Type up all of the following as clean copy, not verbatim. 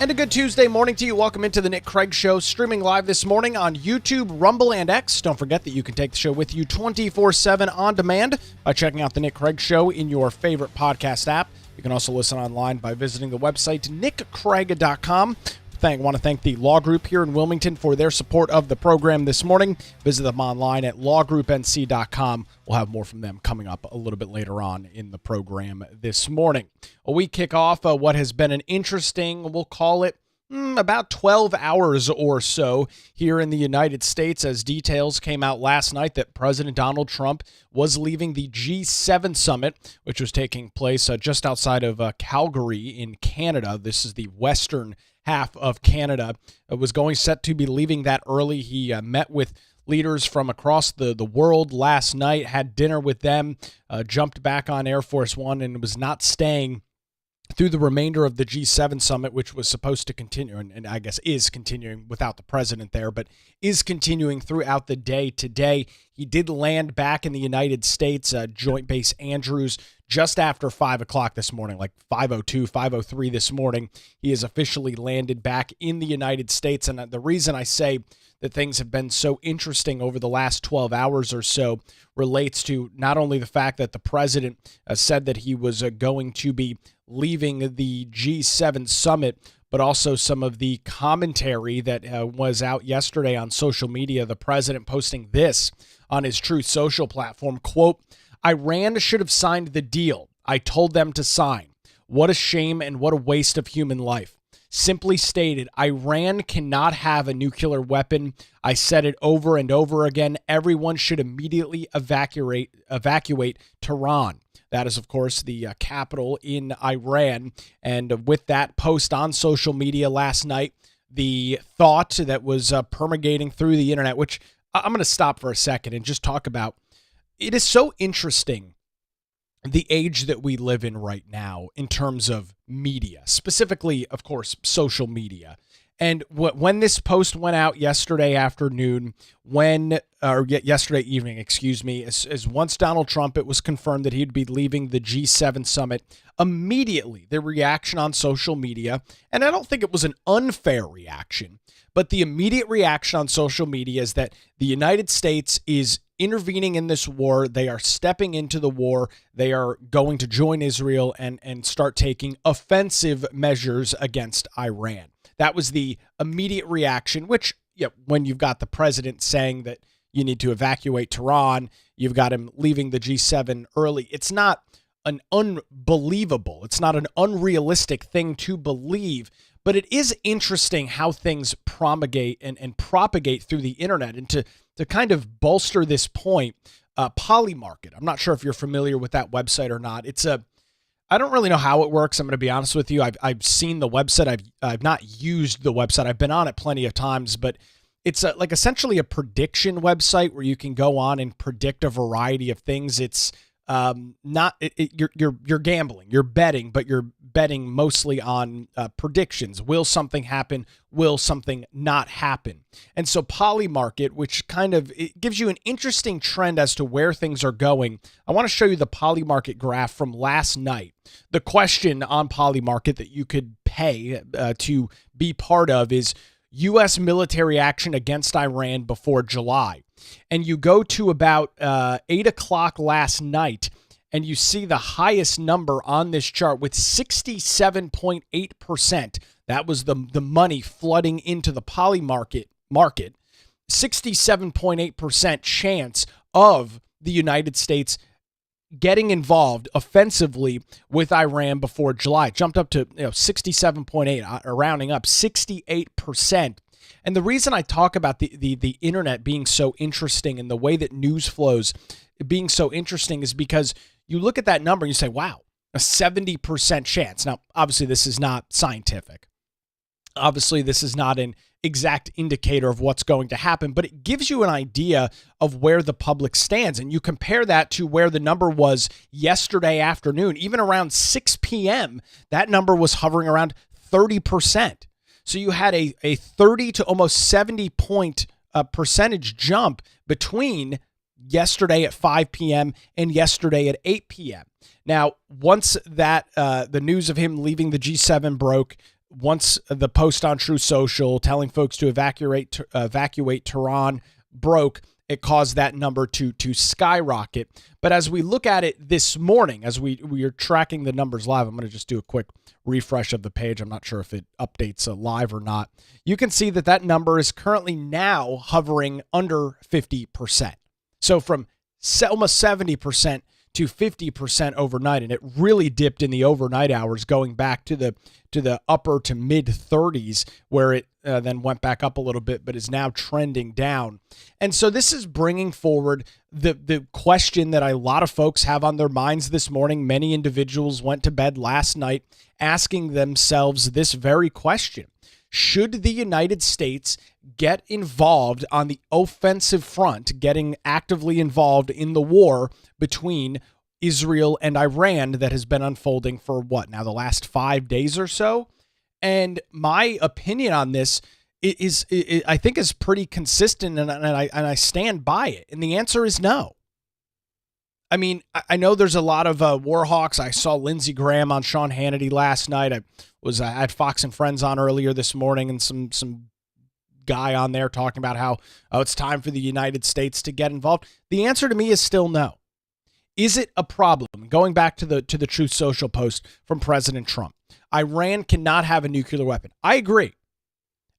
And a good Tuesday morning to you. Welcome into the Nick Craig Show, streaming live this morning on YouTube, Rumble, and X. Don't forget that you can take the show with you 24/7 on demand by checking out the Nick Craig Show in your favorite podcast app. You can also listen online by visiting the website nickcraig.com. I want to thank the Law Group here in Wilmington for their support of the program this morning. Visit them online at lawgroupnc.com. We'll have more from them coming up a little bit later on in the program this morning. We kick off what has been an interesting, we'll call it, about 12 hours or so here in the United States as details came out last night that President Donald Trump was leaving the G7 summit, which was taking place just outside of Calgary in Canada. This is the western half of Canada. Was going set to be leaving that early. He met with leaders from across the world last night, had dinner with them, jumped back on Air Force One, and was not staying through the remainder of the G7 summit, which was supposed to continue, and I guess is continuing without the president there, but is continuing throughout the day today. He did land back in the United States, Joint Base Andrews, just after 5 o'clock this morning, like 5:02, 5:03 this morning. He has officially landed back in the United States, and the reason I say that things have been so interesting over the last 12 hours or so relates to not only the fact that the president said that he was going to be leaving the G7 summit, but also some of the commentary that was out yesterday on social media. The president posting this on his Truth Social platform, quote, "Iran should have signed the deal. I told them to sign. What a shame and what a waste of human life. Simply stated, Iran cannot have a nuclear weapon. I said it over and over again. Everyone should immediately evacuate Tehran." That is, of course, the capital in Iran. And with that post on social media last night, the thought that was permeating through the internet, which I'm going to stop for a second and just talk about. It is so interesting, the age that we live in right now in terms of media, specifically, of course, social media. And when this post went out yesterday afternoon, yesterday evening, as once Donald Trump, it was confirmed that he'd be leaving the G7 summit, immediately the reaction on social media, and I don't think it was an unfair reaction, but the immediate reaction on social media is that the United States is intervening in this war. They are stepping into the war. They are going to join Israel and start taking offensive measures against Iran. That was the immediate reaction, which, when you've got the president saying that you need to evacuate Tehran, you've got him leaving the G7 early. It's not an unbelievable, it's not an unrealistic thing to believe, but it is interesting how things promulgate and propagate through the internet. And to kind of bolster this point, Polymarket, I'm not sure if you're familiar with that website or not. I don't really know how it works. I'm going to be honest with you. I've seen the website. I've not used the website. I've been on it plenty of times, but it's like essentially a prediction website where you can go on and predict a variety of things. It's you're gambling, you're betting, but you're betting mostly on predictions. Will something happen? Will something not happen? And so Polymarket, which it gives you an interesting trend as to where things are going. I want to show you the Polymarket graph from last night. The question on Polymarket that you could pay to be part of is U.S. military action against Iran before July. And you go to about 8 o'clock last night, and you see the highest number on this chart with 67.8%. That was the money flooding into the Polymarket market. 67.8% chance of the United States getting involved offensively with Iran before July. It jumped up to 67.8, rounding up 68%. And the reason I talk about the internet being so interesting and the way that news flows being so interesting is because you look at that number and you say, wow, a 70% chance. Now, obviously, this is not scientific. Obviously, this is not an exact indicator of what's going to happen, but it gives you an idea of where the public stands. And you compare that to where the number was yesterday afternoon, even around 6 p.m., that number was hovering around 30%. So you had a 30 to almost 70 point percentage jump between yesterday at 5 p.m. and yesterday at 8 p.m. Now, once that the news of him leaving the G7 broke, once the post on True Social telling folks to evacuate Tehran broke, it caused that number to skyrocket. But as we look at it this morning, as we are tracking the numbers live, I'm going to just do a quick refresh of the page. I'm not sure if it updates live or not. You can see that number is currently now hovering under 50%. So from almost 70% to 50% overnight, and it really dipped in the overnight hours, going back to the upper to mid 30s, where it then went back up a little bit, but is now trending down. And so this is bringing forward the question that a lot of folks have on their minds this morning. Many individuals went to bed last night asking themselves this very question: should the United States get involved on the offensive front, getting actively involved in the war between Israel and Iran that has been unfolding for what, now the last 5 days or so? And my opinion on this is I think is pretty consistent, and I stand by it. And the answer is no. I mean, I know there's a lot of war hawks. I saw Lindsey Graham on Sean Hannity last night. I had Fox and Friends on earlier this morning, and some guy on there talking about how it's time for the United States to get involved. The answer to me is still no. Is it a problem? Going back to the Truth Social post from President Trump, Iran cannot have a nuclear weapon. I agree.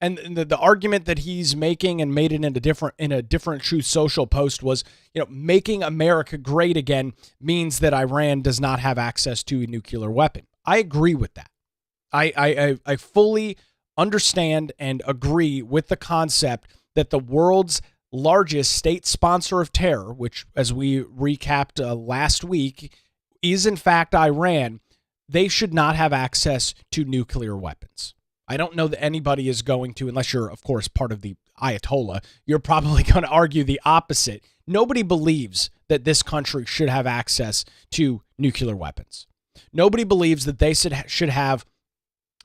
And the argument that he's making, and made it in a different Truth Social post, was, making America great again means that Iran does not have access to a nuclear weapon. I agree with that. I fully understand and agree with the concept that the world's largest state sponsor of terror, which, as we recapped last week, is in fact Iran. They should not have access to nuclear weapons. I don't know that anybody is going to, unless you're, of course, part of the Ayatollah, you're probably going to argue the opposite. Nobody believes that this country should have access to nuclear weapons. Nobody believes that they should have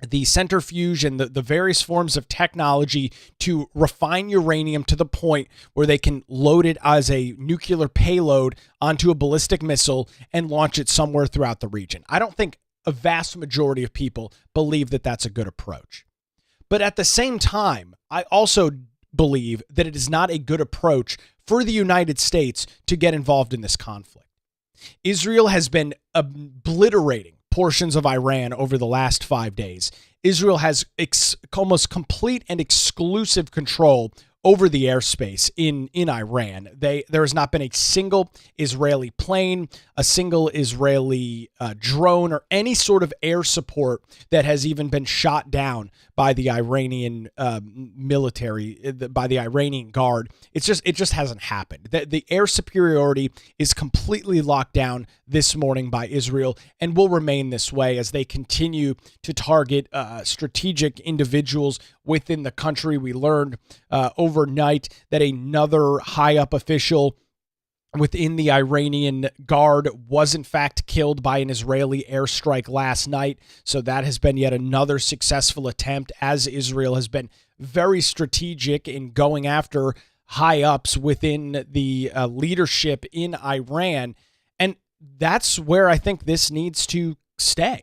the centrifuge and the various forms of technology to refine uranium to the point where they can load it as a nuclear payload onto a ballistic missile and launch it somewhere throughout the region. I don't think a vast majority of people believe that that's a good approach. But at the same time, I also believe that it is not a good approach for the United States to get involved in this conflict. Israel has been obliterating portions of Iran over the last 5 days. Israel has almost complete and exclusive control over the airspace in Iran. There has not been a single Israeli plane, a single Israeli drone, or any sort of air support that has even been shot down by the Iranian military, by the Iranian Guard. It just hasn't happened. The air superiority is completely locked down this morning by Israel, and will remain this way as they continue to target strategic individuals within the country. We learned overnight that another high-up official within the Iranian Guard was in fact killed by an Israeli airstrike last night. So that has been yet another successful attempt, as Israel has been very strategic in going after high-ups within the leadership in Iran. And that's where I think this needs to stay.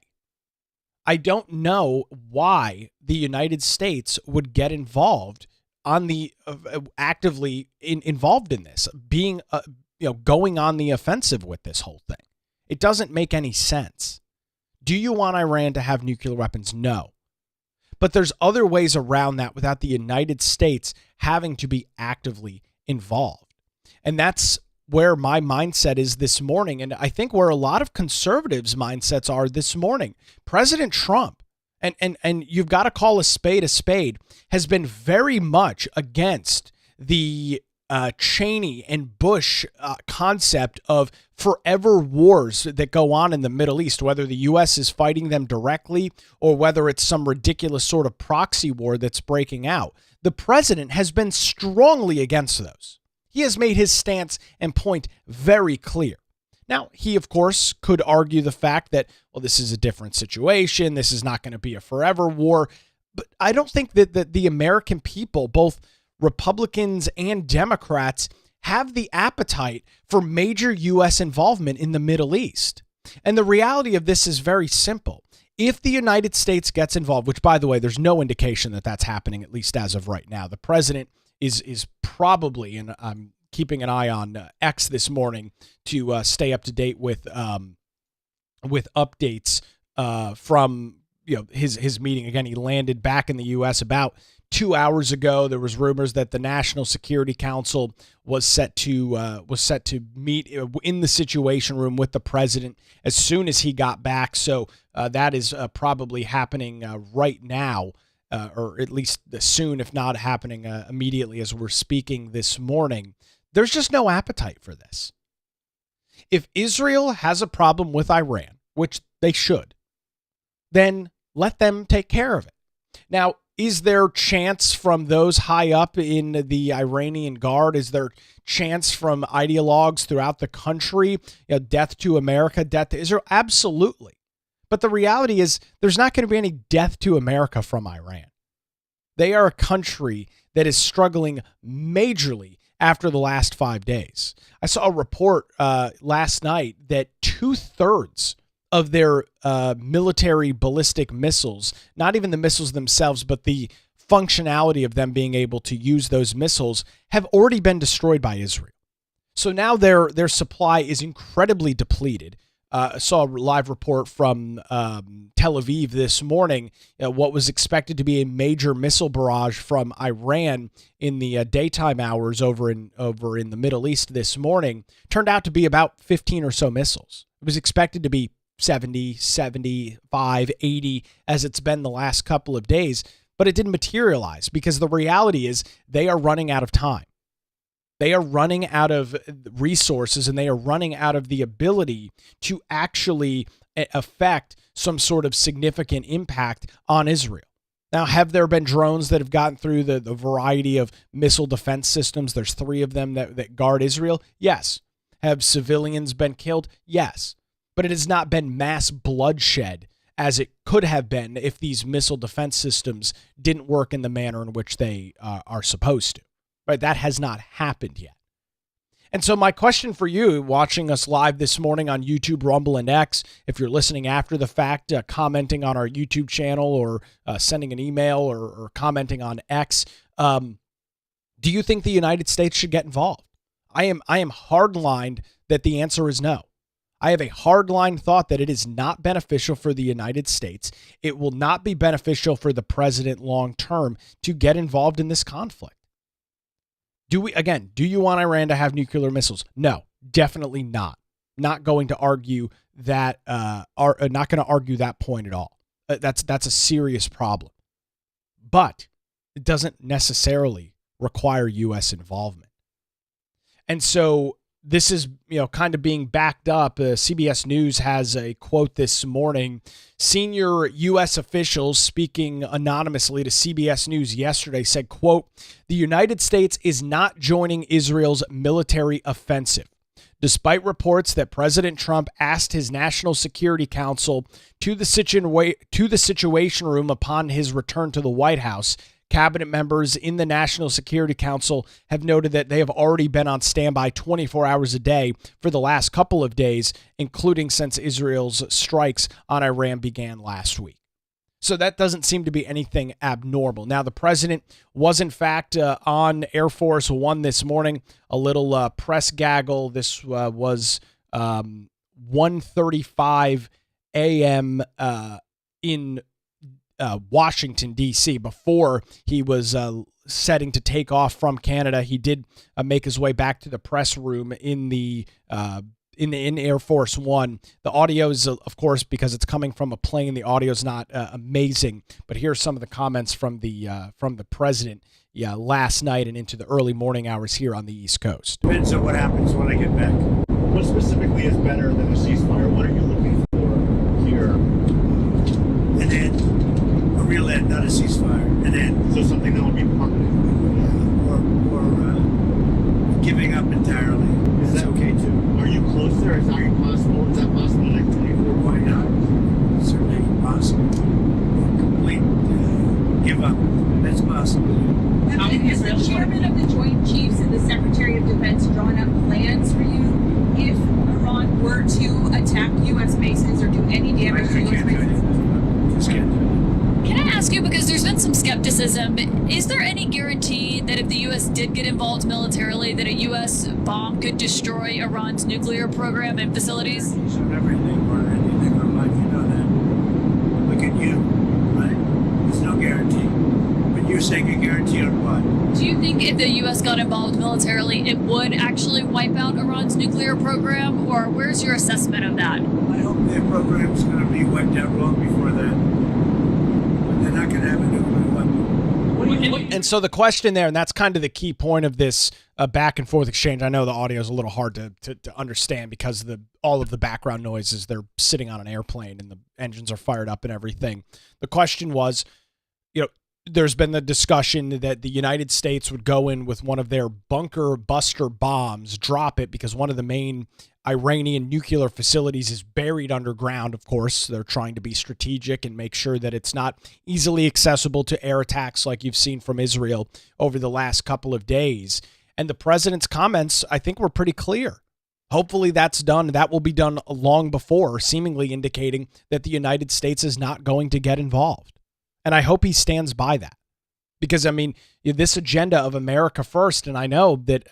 I don't know why the United States would get involved on the actively involved in this, being going on the offensive with this whole thing. It doesn't make any sense. Do you want Iran to have nuclear weapons? No. But there's other ways around that without the United States having to be actively involved. And that's where my mindset is this morning, and I think where a lot of conservatives' mindsets are this morning. President Trump, and you've got to call a spade, has been very much against the Cheney and Bush concept of forever wars that go on in the Middle East, whether the U.S. is fighting them directly or whether it's some ridiculous sort of proxy war that's breaking out. The president has been strongly against those. He has made his stance and point very clear. Now, he, of course, could argue the fact that, well, this is a different situation. This is not going to be a forever war. But I don't think that the American people, both Republicans and Democrats, have the appetite for major U.S. involvement in the Middle East. And the reality of this is very simple. If the United States gets involved, which, by the way, there's no indication that that's happening, at least as of right now. The president is probably, and I'm keeping an eye on X this morning to stay up to date with updates from his meeting. Again, he landed back in the U.S. about 2 hours ago. There was rumors that the National Security Council was set to meet in the Situation Room with the president as soon as he got back. So that is probably happening right now, or at least soon, if not happening immediately as we're speaking this morning. There's just no appetite for this. If Israel has a problem with Iran, which they should, then let them take care of it. Now, is there chance from those high up in the Iranian Guard? Is there chance from ideologues throughout the country? Death to America, death to Israel? Absolutely. But the reality is there's not going to be any death to America from Iran. They are a country that is struggling majorly after the last 5 days. I saw a report last night that 2/3 of their military ballistic missiles, not even the missiles themselves, but the functionality of them being able to use those missiles, have already been destroyed by Israel. So now their supply is incredibly depleted. I saw a live report from Tel Aviv this morning. What was expected to be a major missile barrage from Iran in the daytime hours over in the Middle East this morning turned out to be about 15 or so missiles. It was expected to be 70, 75, 80, as it's been the last couple of days, but it didn't materialize because the reality is they are running out of time. They are running out of resources, and they are running out of the ability to actually affect some sort of significant impact on Israel. Now, have there been drones that have gotten through the variety of missile defense systems? There's 3 of them that guard Israel. Yes. Have civilians been killed? Yes. But it has not been mass bloodshed as it could have been if these missile defense systems didn't work in the manner in which they are supposed to. Right? That has not happened yet. And so my question for you, watching us live this morning on YouTube, Rumble, and X, if you're listening after the fact, commenting on our YouTube channel or sending an email or commenting on X, do you think the United States should get involved? I am hardlined that the answer is no. I have a hardline thought that it is not beneficial for the United States. It will not be beneficial for the president long term to get involved in this conflict. Do you want Iran to have nuclear missiles? No, definitely not. Not going to argue that. Not going to argue that point at all. That's a serious problem. But it doesn't necessarily require U.S. involvement. And so this is, kind of being backed up. CBS News has a quote this morning. Senior U.S. officials speaking anonymously to CBS News yesterday said, quote, "The United States is not joining Israel's military offensive. Despite reports that President Trump asked his National Security Council to the Situation Room upon his return to the White House, cabinet members in the National Security Council have noted that they have already been on standby 24 hours a day for the last couple of days, including since Israel's strikes on Iran began last week." So that doesn't seem to be anything abnormal. Now, the president was, in fact, on Air Force One this morning, a little press gaggle. This was 1:35 a.m. In Washington, D.C. Before he was setting to take off from Canada. He did make his way back to the press room in Air Force One. The audio is, of course, because it's coming from a plane, the audio is not amazing. But here's some of the comments from the president last night and into the early morning hours here on the East Coast. Depends on what happens when I get back. What specifically is better than a ceasefire? What are you looking for here? And then a real end, not a ceasefire. And then So something that would be permanent. or giving up entirely. Is that okay too? Are you closer? Are you possible? Is that possible in like 24? Why not? Certainly possible. Complete give up. That's possible. Has the chairman of the Joint Chiefs and the Secretary of Defense drawn up plans for you if Iran were to attack U.S. bases or do any damage to I U.S. can't do bases? anything. Just can't do it. Can I ask you, because there's been some skepticism, is there any guarantee that if the U.S. did get involved militarily, that a U.S. bomb could destroy Iran's nuclear program and facilities? So everything or anything in life, you know that. Look at you, right? There's no guarantee. But you're saying a guarantee on what? Do you think if the U.S. got involved militarily, it would actually wipe out Iran's nuclear program? Or where's your assessment of that? I hope their program's going to be wiped out long before that. They're not going to have a nuclear weapon. And so the question there, and that's kind of the key point of this back and forth exchange. I know the audio is a little hard to understand because all of the background noises, they're sitting on an airplane and the engines are fired up and everything. The question was, there's been the discussion that the United States would go in with one of their bunker buster bombs, drop it because one of the main Iranian nuclear facilities is buried underground. Of course, they're trying to be strategic and make sure that it's not easily accessible to air attacks like you've seen from Israel over the last couple of days. And the president's comments, I think, were pretty clear. Hopefully that's done. That will be done long before, seemingly indicating that the United States is not going to get involved. And I hope he stands by that. Because, I mean, this agenda of America first, and I know that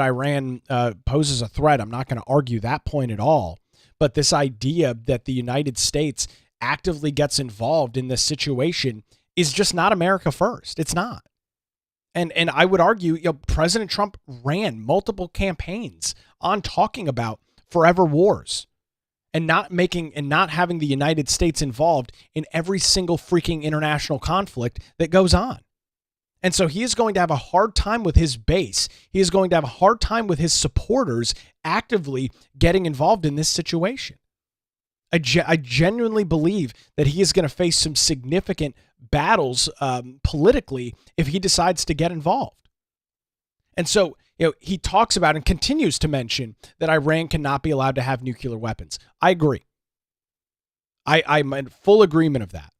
Iran poses a threat. I'm not going to argue that point at all. But this idea that the United States actively gets involved in this situation is just not America first. It's not. And I would argue, President Trump ran multiple campaigns on talking about forever wars and not having the United States involved in every single freaking international conflict that goes on. And so he is going to have a hard time with his base. He is going to have a hard time with his supporters actively getting involved in this situation. I genuinely believe that he is going to face some significant battles politically if he decides to get involved. And so, he talks about and continues to mention that Iran cannot be allowed to have nuclear weapons. I agree. I'm in full agreement of that.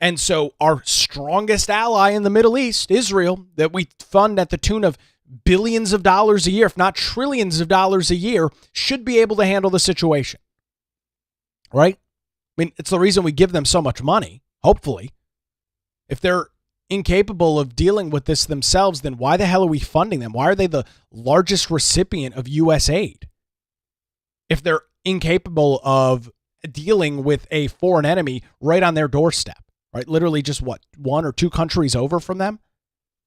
And so our strongest ally in the Middle East, Israel, that we fund at the tune of billions of dollars a year, if not trillions of dollars a year, should be able to handle the situation. Right? I mean, it's the reason we give them so much money, hopefully. If they're incapable of dealing with this themselves, then why the hell are we funding them? Why are they the largest recipient of U.S. aid? If they're incapable of dealing with a foreign enemy right on their doorstep, right? Literally just one or two countries over from them?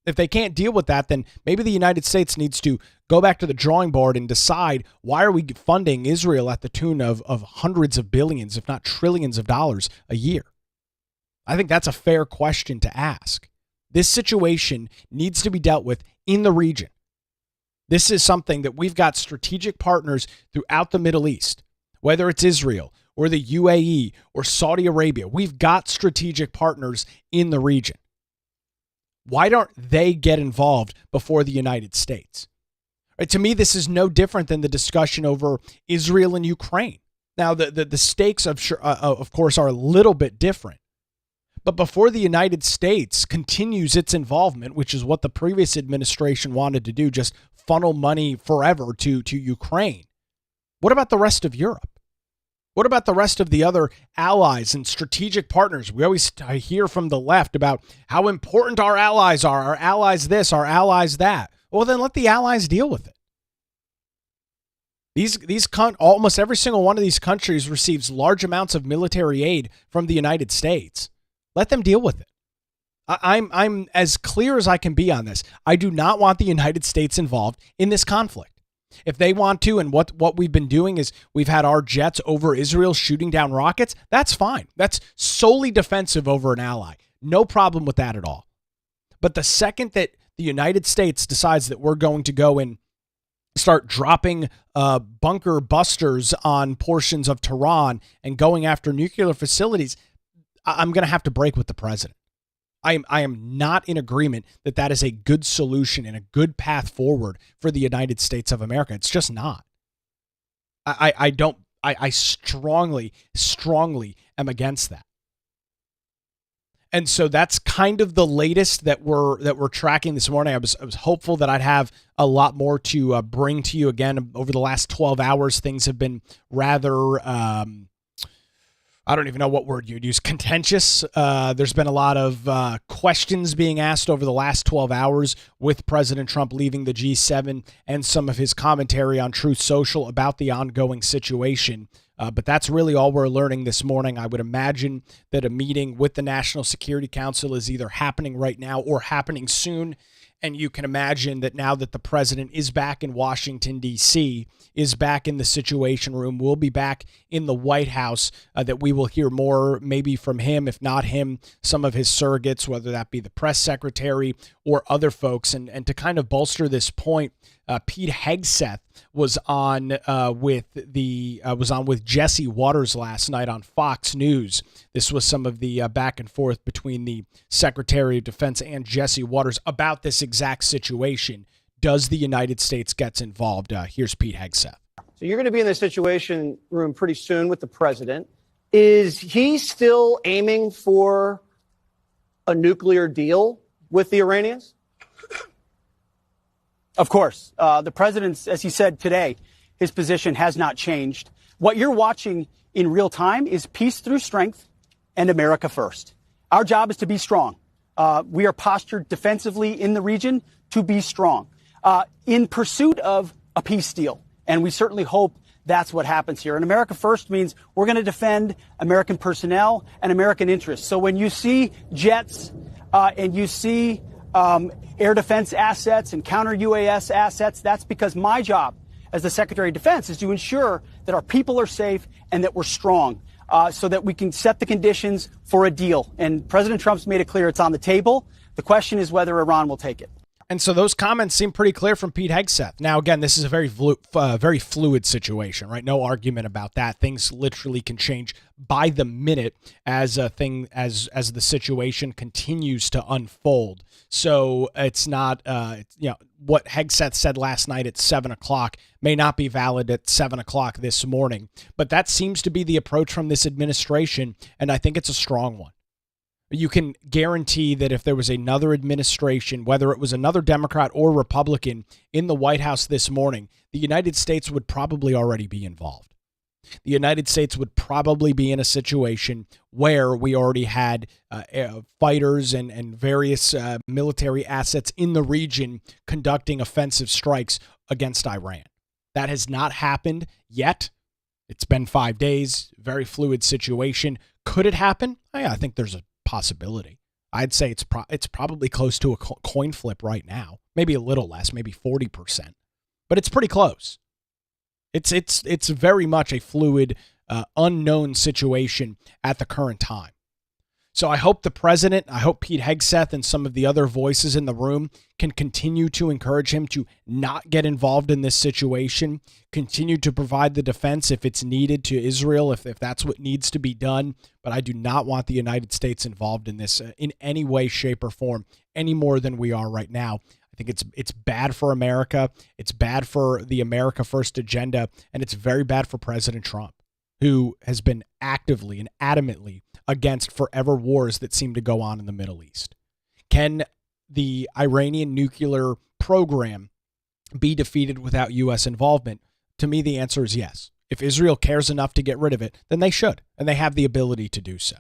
If they can't deal with that, then maybe the United States needs to go back to the drawing board and decide, why are we funding Israel at the tune of hundreds of billions, if not trillions of dollars a year? I think that's a fair question to ask. This situation needs to be dealt with in the region. This is something that we've got strategic partners throughout the Middle East, whether it's Israel or the UAE or Saudi Arabia. We've got strategic partners in the region. Why don't they get involved before the United States? Right, to me, this is no different than the discussion over Israel and Ukraine. Now, the stakes of course, are a little bit different. But before the United States continues its involvement, which is what the previous administration wanted to do, just funnel money forever to Ukraine, what about the rest of Europe? What about the rest of the other allies and strategic partners? We always hear from the left about how important our allies are, our allies this, our allies that. Well, then let the allies deal with it. Almost every single one of these countries receives large amounts of military aid from the United States. Let them deal with it. I'm as clear as I can be on this. I do not want the United States involved in this conflict. If they want to, and what we've been doing is we've had our jets over Israel shooting down rockets, that's fine. That's solely defensive over an ally. No problem with that at all. But the second that the United States decides that we're going to go and start dropping bunker busters on portions of Tehran and going after nuclear facilities, I'm going to have to break with the president. I am not in agreement that that is a good solution and a good path forward for the United States of America. It's just not. I strongly am against that. And so that's kind of the latest that we're tracking this morning. I was hopeful that I'd have a lot more to bring to you again over the last 12 hours. Things have been rather, I don't even know what word you'd use, contentious. There's been a lot of questions being asked over the last 12 hours with President Trump leaving the G7 and some of his commentary on Truth Social about the ongoing situation. But that's really all we're learning this morning. I would imagine that a meeting with the National Security Council is either happening right now or happening soon. And you can imagine that now that the president is back in Washington, D.C., is back in the Situation Room, will be back in the White House, that we will hear more maybe from him, if not him, some of his surrogates, whether that be the press secretary or other folks. And to kind of bolster this point, Pete Hegseth was on with Jesse Waters last night on Fox News. This was some of the back and forth between the Secretary of Defense and Jesse Waters about this exact situation. Does the United States get involved? Here's Pete Hegseth. So you're going to be in the Situation Room pretty soon with the president. Is he still aiming for a nuclear deal with the Iranians? Of course. The president's, as he said today, his position has not changed. What you're watching in real time is peace through strength and America first. Our job is to be strong. We are postured defensively in the region to be strong in pursuit of a peace deal. And we certainly hope that's what happens here. And America first means we're going to defend American personnel and American interests. So when you see jets and you see air defense assets and counter UAS assets, that's because my job as the Secretary of Defense is to ensure that our people are safe and that we're strong so that we can set the conditions for a deal. And President Trump's made it clear it's on the table. The question is whether Iran will take it. And so those comments seem pretty clear from Pete Hegseth. Now, again, this is a very fluid situation, right? No argument about that. Things literally can change by the minute as the situation continues to unfold. So it's not, what Hegseth said last night at 7:00 may not be valid at 7:00 this morning. But that seems to be the approach from this administration, and I think it's a strong one. You can guarantee that if there was another administration, whether it was another Democrat or Republican in the White House this morning, the United States would probably already be involved. The United States would probably be in a situation where we already had fighters and various military assets in the region conducting offensive strikes against Iran. That has not happened yet. It's been 5 days, very fluid situation. Could it happen? I think there's a possibility. I'd say it's probably close to a coin flip right now. Maybe a little less, maybe 40%, but it's pretty close. It's very much a fluid, unknown situation at the current time. So I hope the president, I hope Pete Hegseth and some of the other voices in the room can continue to encourage him to not get involved in this situation, continue to provide the defense if it's needed to Israel, if that's what needs to be done. But I do not want the United States involved in this in any way, shape, or form any more than we are right now. I think it's bad for America. It's bad for the America First agenda, and it's very bad for President Trump, who has been actively and adamantly against forever wars that seem to go on in the Middle East. Can the Iranian nuclear program be defeated without U.S. involvement? To me, the answer is yes. If Israel cares enough to get rid of it, then they should, and they have the ability to do so.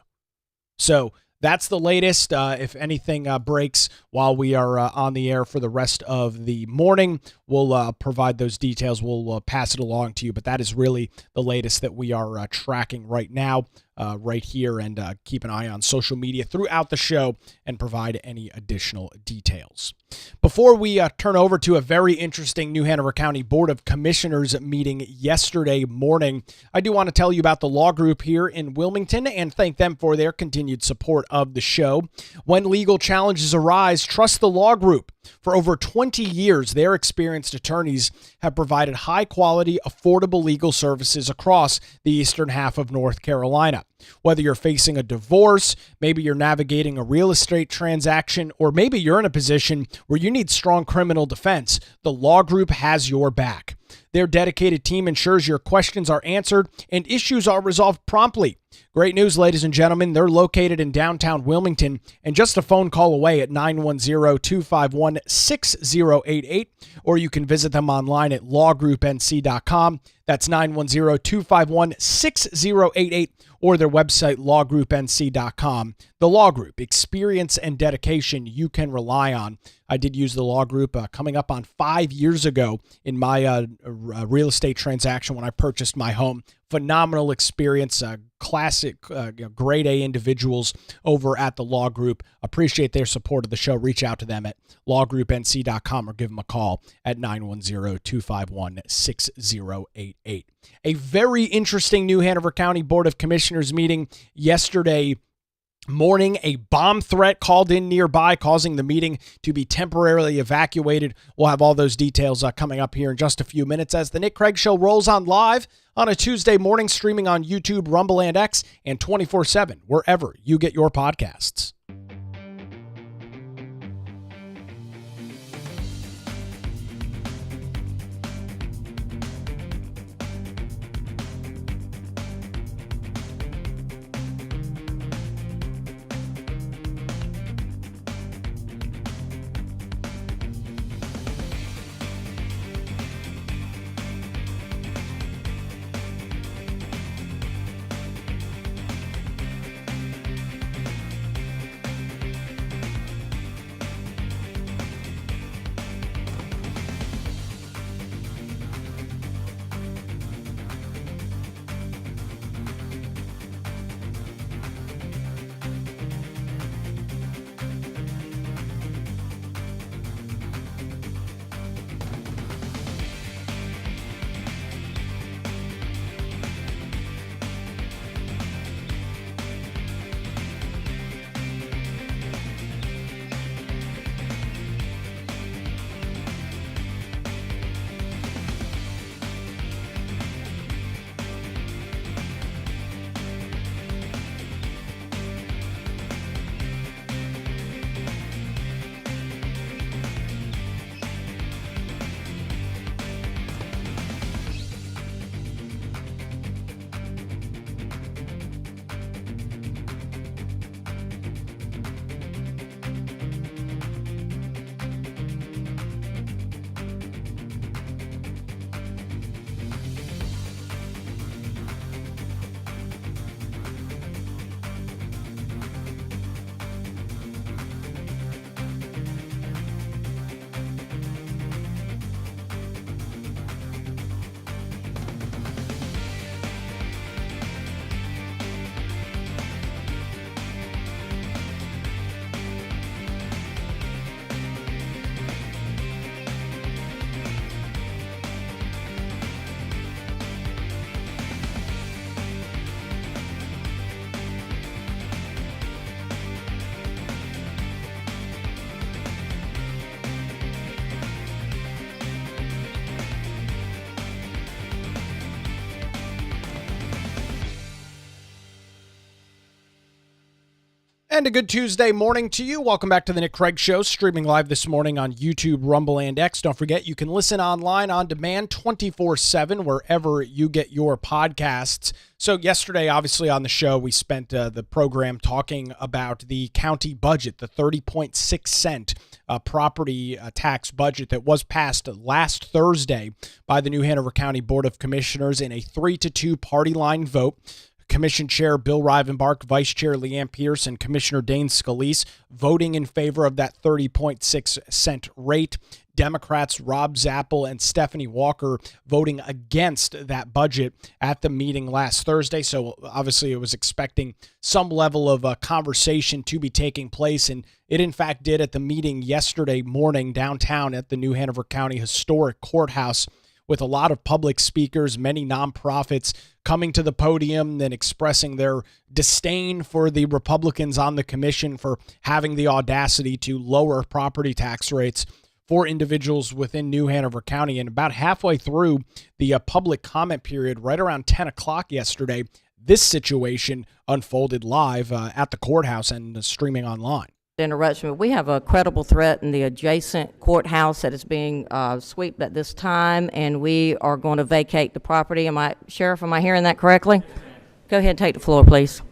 So that's the latest. If anything breaks while we are on the air for the rest of the morning, we'll provide those details. We'll pass it along to you. But that is really the latest that we are tracking right now, right here. And keep an eye on social media throughout the show and provide any additional details. Before we turn over to a very interesting New Hanover County Board of Commissioners meeting yesterday morning, I do want to tell you about the law group here in Wilmington and thank them for their continued support of the show. When legal challenges arise, trust the law group. For over 20 years, their experienced attorneys have provided high-quality, affordable legal services across the eastern half of North Carolina. Whether you're facing a divorce, maybe you're navigating a real estate transaction, or maybe you're in a position where you need strong criminal defense, the law group has your back. Their dedicated team ensures your questions are answered and issues are resolved promptly. Great news, ladies and gentlemen. They're located in downtown Wilmington and just a phone call away at 910-251-6088, or you can visit them online at lawgroupnc.com. That's 910-251-6088 or their website, lawgroupnc.com. The Law Group, experience and dedication you can rely on. I did use the Law Group coming up on 5 years ago in my real estate transaction when I purchased my home. Phenomenal experience, classic grade A individuals over at the Law Group. Appreciate their support of the show. Reach out to them at lawgroupnc.com or give them a call at 910-251-6088. A very interesting New Hanover County Board of Commissioners meeting yesterday morning. A bomb threat called in nearby, causing the meeting to be temporarily evacuated. We'll have all those details coming up here in just a few minutes as the Nick Craig Show rolls on live on a Tuesday morning, streaming on YouTube, Rumble, and X, and 24/7, wherever you get your podcasts. And a good Tuesday morning to you. Welcome back to the Nick Craig Show, streaming live this morning on YouTube, Rumble, and X. Don't forget, you can listen online on demand 24/7 wherever you get your podcasts. So yesterday, obviously, on the show, we spent the program talking about the county budget, the 30.6 cent property tax budget that was passed last Thursday by the New Hanover County Board of Commissioners in a 3-2 party line vote. Commission Chair Bill Rivenbark, Vice Chair Leanne Pierce, and Commissioner Dane Scalise voting in favor of that 30.6 cent rate. Democrats Rob Zappel and Stephanie Walker voting against that budget at the meeting last Thursday. So obviously it was expecting some level of conversation to be taking place, and it in fact did at the meeting yesterday morning downtown at the New Hanover County Historic Courthouse, with a lot of public speakers, many nonprofits coming to the podium and expressing their disdain for the Republicans on the commission for having the audacity to lower property tax rates for individuals within New Hanover County. And about halfway through the public comment period, right around 10 o'clock yesterday, this situation unfolded live at the courthouse and streaming online. Interruption, but we have a credible threat in the adjacent courthouse that is being swept at this time, and we are going to vacate the property. Sheriff, am I hearing that correctly? Go ahead and take the floor, please.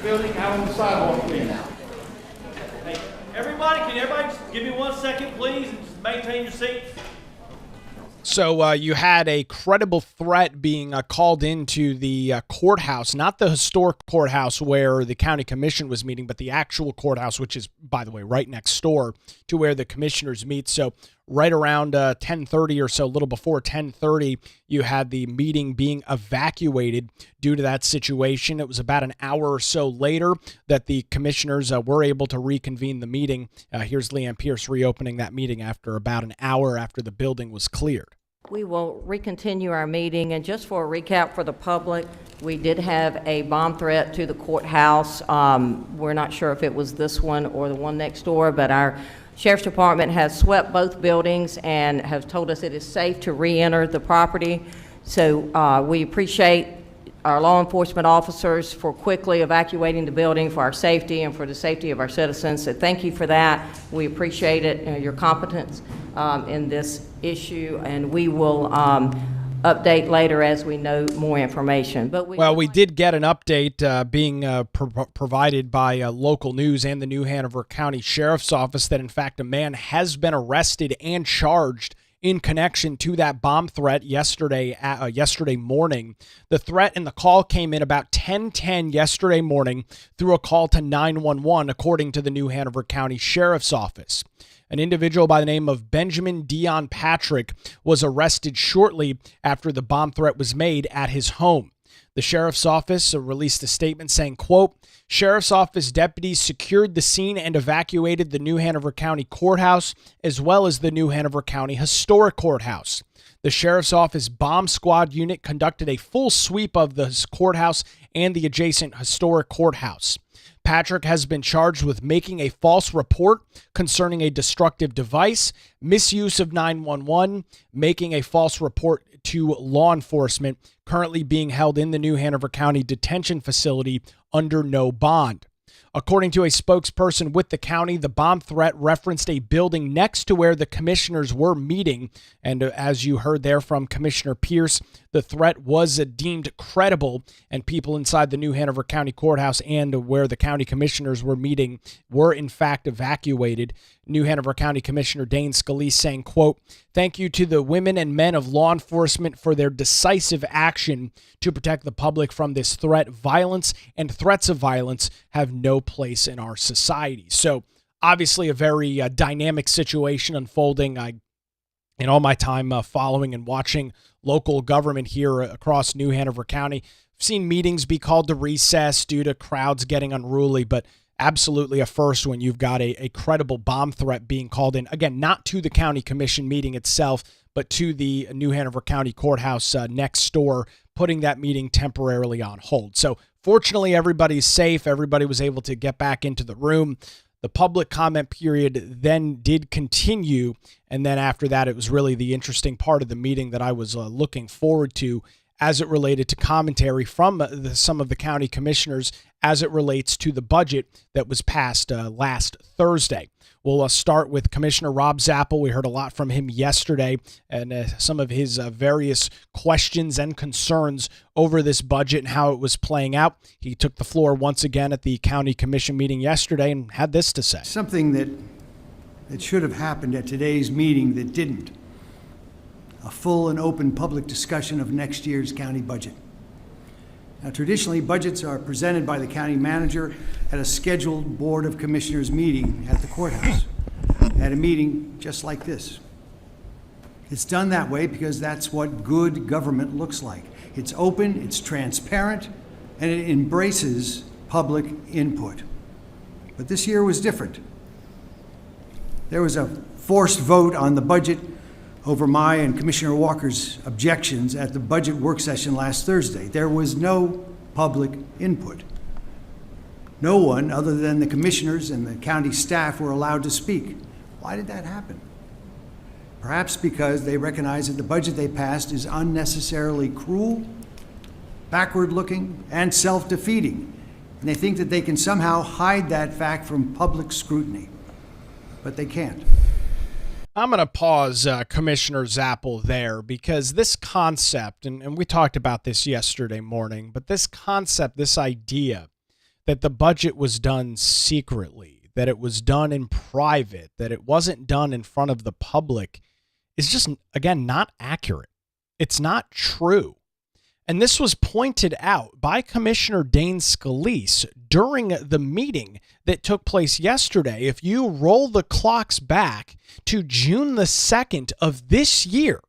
Building out on the sidewalk, please. Everybody, can everybody just give me 1 second, please, and just maintain your seats? So you had a credible threat being called into the courthouse, not the historic courthouse where the county commission was meeting, but the actual courthouse, which is, by the way, right next door to where the commissioners meet. So right around 10:30 or so, a little before 10:30, you had the meeting being evacuated due to that situation. It was about an hour or so later that the commissioners were able to reconvene the meeting. Here's Leanne Pierce reopening that meeting after about an hour after the building was cleared. We will recontinue our meeting, and just for a recap for the public, we did have a bomb threat to the courthouse. We're not sure if it was this one or the one next door, but our Sheriff's Department has swept both buildings and have told us it is safe to re-enter the property. So we appreciate our law enforcement officers for quickly evacuating the building for our safety and for the safety of our citizens. So thank you for that. We appreciate it, your competence in this issue, and we will update later as we know more information. But we did get an update being provided by local news and the New Hanover County Sheriff's Office that, in fact, a man has been arrested and charged in connection to that bomb threat yesterday morning. The threat and the call came in about 10:10 yesterday morning through a call to 911, according to the New Hanover County Sheriff's Office. An individual by the name of Benjamin Dion Patrick was arrested shortly after the bomb threat was made at his home. The sheriff's office released a statement saying, quote, "Sheriff's Office deputies secured the scene and evacuated the New Hanover County Courthouse as well as the New Hanover County Historic Courthouse. The Sheriff's Office Bomb Squad unit conducted a full sweep of the courthouse and the adjacent historic courthouse. Patrick has been charged with making a false report concerning a destructive device, misuse of 911, making a false report to law enforcement, currently being held in the New Hanover County Detention Facility under no bond. According to a spokesperson with the county, the bomb threat referenced a building next to where the commissioners were meeting. And as you heard there from Commissioner Pierce, the threat was deemed credible, and people inside the New Hanover County Courthouse and where the county commissioners were meeting were in fact evacuated. New Hanover County Commissioner Dane Scalise saying, quote, "Thank you to the women and men of law enforcement for their decisive action to protect the public from this threat. Violence and threats of violence have no place in our society." So obviously a very dynamic situation unfolding. In all my time following and watching local government here across New Hanover County, I've seen meetings be called to recess due to crowds getting unruly, but absolutely a first when you've got a credible bomb threat being called in. Again, not to the county commission meeting itself, but to the New Hanover County Courthouse next door, putting that meeting temporarily on hold. So fortunately, everybody's safe. Everybody was able to get back into the room. The public comment period then did continue, and then after that, it was really the interesting part of the meeting that I was looking forward to as it related to commentary from some of the county commissioners as it relates to the budget that was passed last Thursday. We'll start with Commissioner Rob Zappel. We heard a lot from him yesterday and some of his various questions and concerns over this budget and how it was playing out. He took the floor once again at the county commission meeting yesterday and had this to say. Something that should have happened at today's meeting that didn't. A full and open public discussion of next year's county budget. Now, traditionally, budgets are presented by the county manager at a scheduled Board of Commissioners meeting at the courthouse, at a meeting just like this. It's done that way because that's what good government looks like. It's open, it's transparent, and it embraces public input. But this year was different. There was a forced vote on the budget over my and Commissioner Walker's objections at the budget work session last Thursday. There was no public input. No one other than the commissioners and the county staff were allowed to speak. Why did that happen? Perhaps because they recognize that the budget they passed is unnecessarily cruel, backward-looking, and self-defeating. And they think that they can somehow hide that fact from public scrutiny. But they can't. I'm going to pause Commissioner Zappel there because this concept, and we talked about this yesterday morning, but this concept, this idea that the budget was done secretly, that it was done in private, that it wasn't done in front of the public is just, again, not accurate. It's not true. And this was pointed out by Commissioner Dane Scalise during the meeting that took place yesterday. If you roll the clocks back to June the 2nd of this year,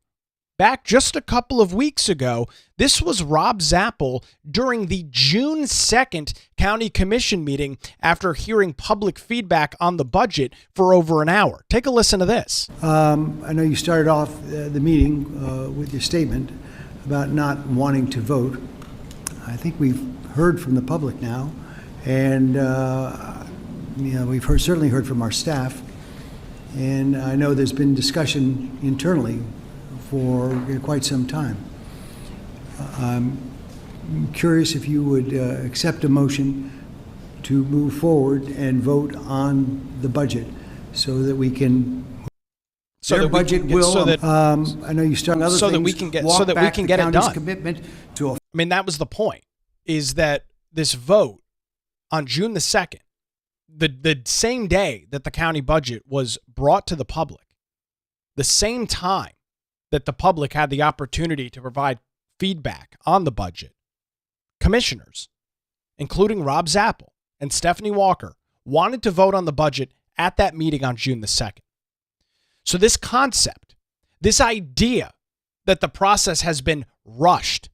back just a couple of weeks ago, this was Rob Zappel during the June 2nd County Commission meeting after hearing public feedback on the budget for over an hour. Take a listen to this. I know you started off the meeting with your statement about not wanting to vote. I think we've heard from the public now, and we've certainly heard from our staff, and I know there's been discussion internally for quite some time. I'm curious if you would accept a motion to move forward and vote on the budget so that we can. I know you started other so things. that we can get it done. Commitment to. I mean, that was the point. Is that this vote on June the 2nd, the same day that the county budget was brought to the public, the same time that the public had the opportunity to provide feedback on the budget, commissioners, including Rob Zappel and Stephanie Walker, wanted to vote on the budget at that meeting on June the 2nd. So this concept, this idea that the process has been rushed,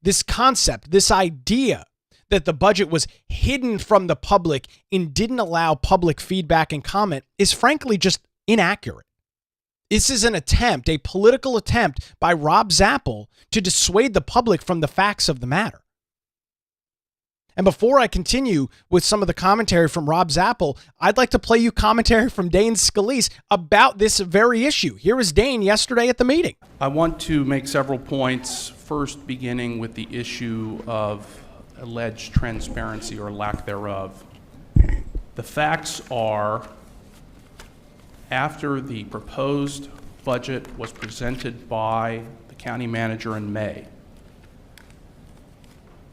this concept, this idea that the budget was hidden from the public and didn't allow public feedback and comment is frankly just inaccurate. This is an attempt, a political attempt by Rob Zappel to dissuade the public from the facts of the matter. And before I continue with some of the commentary from Rob Zappel, I'd like to play you commentary from Dane Scalise about this very issue. Here is Dane yesterday at the meeting. I want to make several points, first beginning with the issue of alleged transparency or lack thereof. The facts are, after the proposed budget was presented by the county manager in May,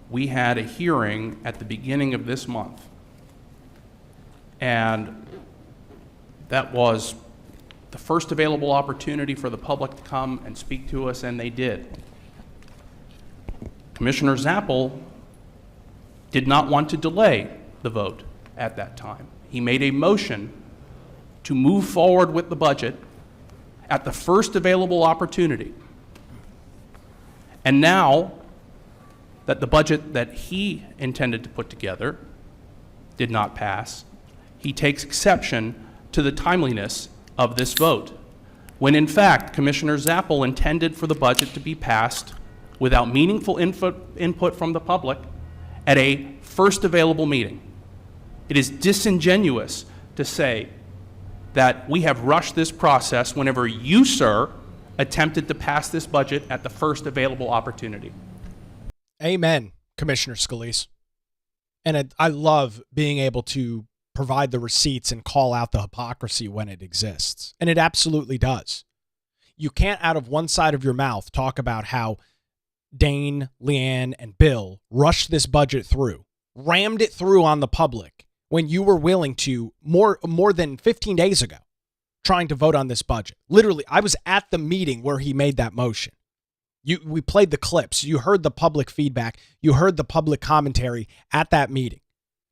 we had a hearing at the beginning of this month, and that was the first available opportunity for the public to come and speak to us, and they did. Commissioner Zappel did not want to delay the vote at that time. He made a motion to move forward with the budget at the first available opportunity. And now that the budget that he intended to put together did not pass, he takes exception to the timeliness of this vote, when in fact Commissioner Zappel intended for the budget to be passed without meaningful input from the public at a first available meeting. It is disingenuous to say that we have rushed this process whenever you, sir, attempted to pass this budget at the first available opportunity. Amen, Commissioner Scalise. And I love being able to provide the receipts and call out the hypocrisy when it exists. And it absolutely does. You can't, out of one side of your mouth, talk about how Dane, Leanne, and Bill rushed this budget through, rammed it through on the public, when you were willing to, more than 15 days ago, trying to vote on this budget. Literally, I was at the meeting where he made that motion. We played the clips. You heard the public feedback. You heard the public commentary at that meeting.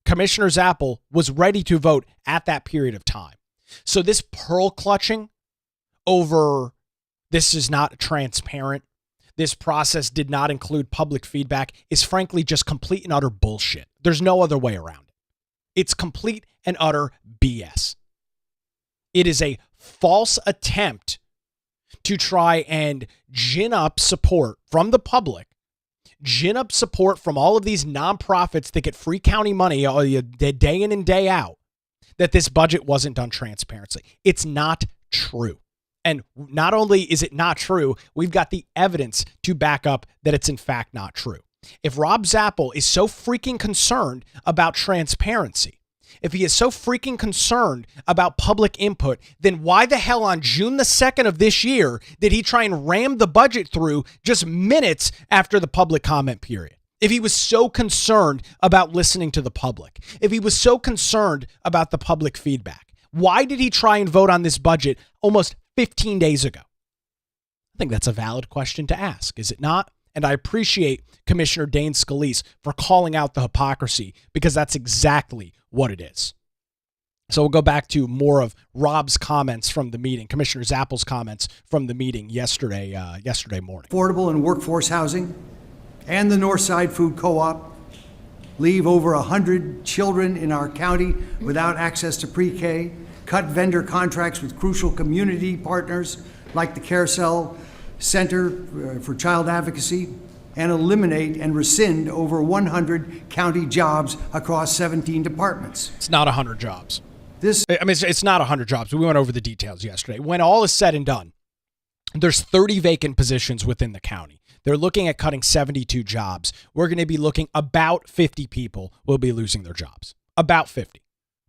Commissioner Zappel was ready to vote at that period of time. So this pearl clutching over this is not transparent, this process did not include public feedback, is frankly just complete and utter bullshit. There's no other way around it. It's complete and utter BS. It is a false attempt to try and gin up support from the public, gin up support from all of these nonprofits that get free county money day in and day out, that this budget wasn't done transparently. It's not true. And not only is it not true, we've got the evidence to back up that it's in fact not true. If Rob Zappel is so freaking concerned about transparency, if he is so freaking concerned about public input, then why the hell on June the 2nd of this year did he try and ram the budget through just minutes after the public comment period? If he was so concerned about listening to the public, if he was so concerned about the public feedback, why did he try and vote on this budget almost 15 days ago? I think that's a valid question to ask, is it not? And I appreciate Commissioner Dane Scalise for calling out the hypocrisy, because that's exactly what it is. So we'll go back to more of Rob's comments from the meeting, Commissioner Zappel's comments from the meeting yesterday morning. Affordable and workforce housing and the Northside Food Co-op leave over 100 children in our county without access to pre-K, cut vendor contracts with crucial community partners like the Carousel Center for Child Advocacy, and eliminate and rescind over 100 county jobs across 17 departments. It's not 100 jobs. It's not 100 jobs. We went over the details yesterday. When all is said and done, there's 30 vacant positions within the county. They're looking at cutting 72 jobs. We're going to be looking about 50 people will be losing their jobs. About 50.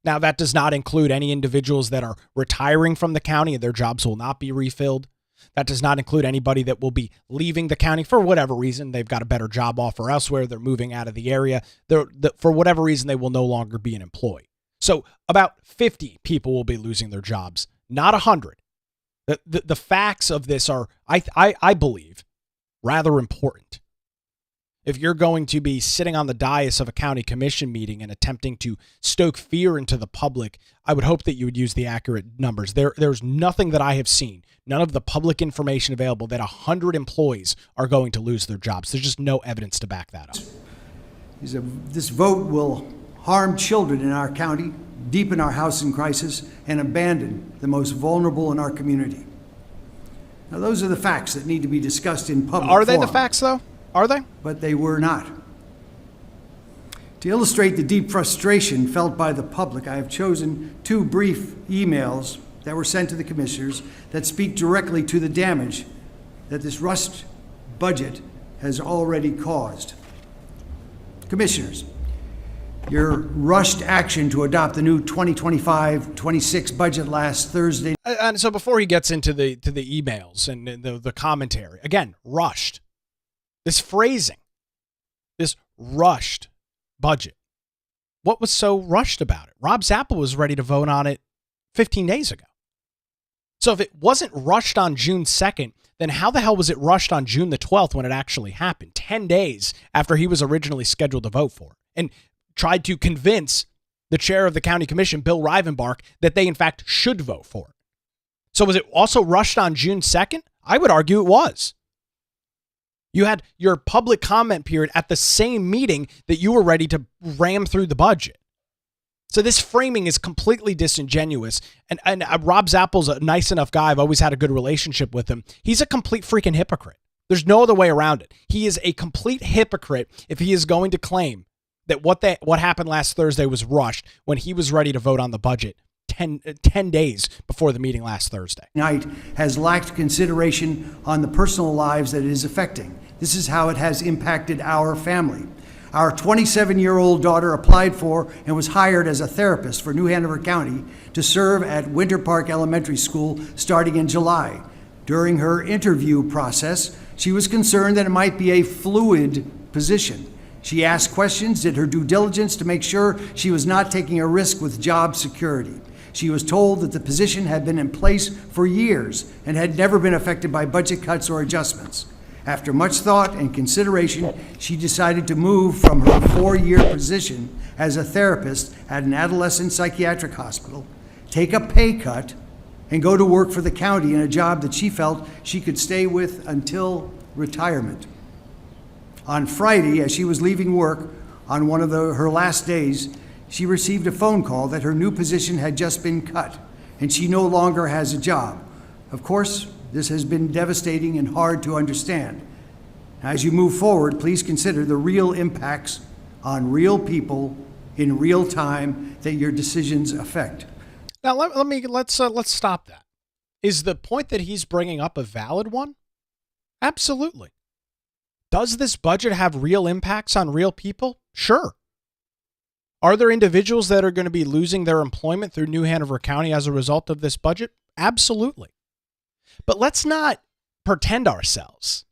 Now, that does not include any individuals that are retiring from the county and their jobs will not be refilled. That does not include anybody that will be leaving the county for whatever reason. They've got a better job offer elsewhere. They're moving out of the area. For whatever reason, they will no longer be an employee. So about 50 people will be losing their jobs, not 100. The facts of this are, I believe, rather important. If you're going to be sitting on the dais of a county commission meeting and attempting to stoke fear into the public, I would hope that you would use the accurate numbers. There's nothing that I have seen, none of the public information available, that 100 employees are going to lose their jobs. There's just no evidence to back that up. This vote will harm children in our county, deepen our housing crisis, and abandon the most vulnerable in our community. Now, those are the facts that need to be discussed in public. Are they forum. the facts, though? Are they? But they were not. To illustrate the deep frustration felt by the public, I have chosen two brief emails that were sent to the commissioners that speak directly to the damage that this rushed budget has already caused. Commissioners, your rushed action to adopt the new 2025-26 budget last Thursday. And so before he gets into the emails and the commentary, again, rushed. This phrasing, this rushed budget. What was so rushed about it? Rob Zappel was ready to vote on it 15 days ago. So if it wasn't rushed on June 2nd, then how the hell was it rushed on June the 12th when it actually happened? 10 days after he was originally scheduled to vote for it. And tried to convince the chair of the county commission, Bill Rivenbark, that they in fact should vote for it. So was it also rushed on June 2nd? I would argue it was. You had your public comment period at the same meeting that you were ready to ram through the budget. So this framing is completely disingenuous. And Rob Zappel's a nice enough guy. I've always had a good relationship with him. He's a complete freaking hypocrite. There's no other way around it. He is a complete hypocrite if he is going to claim that what happened last Thursday was rushed when he was ready to vote on the budget 10 days before the meeting last Thursday. Night has lacked consideration on the personal lives that it is affecting. This is how it has impacted our family. Our 27-year-old daughter applied for and was hired as a therapist for New Hanover County to serve at Winter Park Elementary School starting in July. During her interview process, she was concerned that it might be a fluid position. She asked questions, did her due diligence to make sure she was not taking a risk with job security. She was told that the position had been in place for years and had never been affected by budget cuts or adjustments. After much thought and consideration, she decided to move from her 4-year position as a therapist at an adolescent psychiatric hospital, take a pay cut, and go to work for the county in a job that she felt she could stay with until retirement. On Friday, as she was leaving work on one of her last days, she received a phone call that her new position had just been cut and she no longer has a job. Of course, this has been devastating and hard to understand. As you move forward, please consider the real impacts on real people in real time that your decisions affect. Now, let's stop that. Is the point that he's bringing up a valid one? Absolutely. Does this budget have real impacts on real people? Sure. Are there individuals that are going to be losing their employment through New Hanover County as a result of this budget? Absolutely. But let's not pretend ourselves.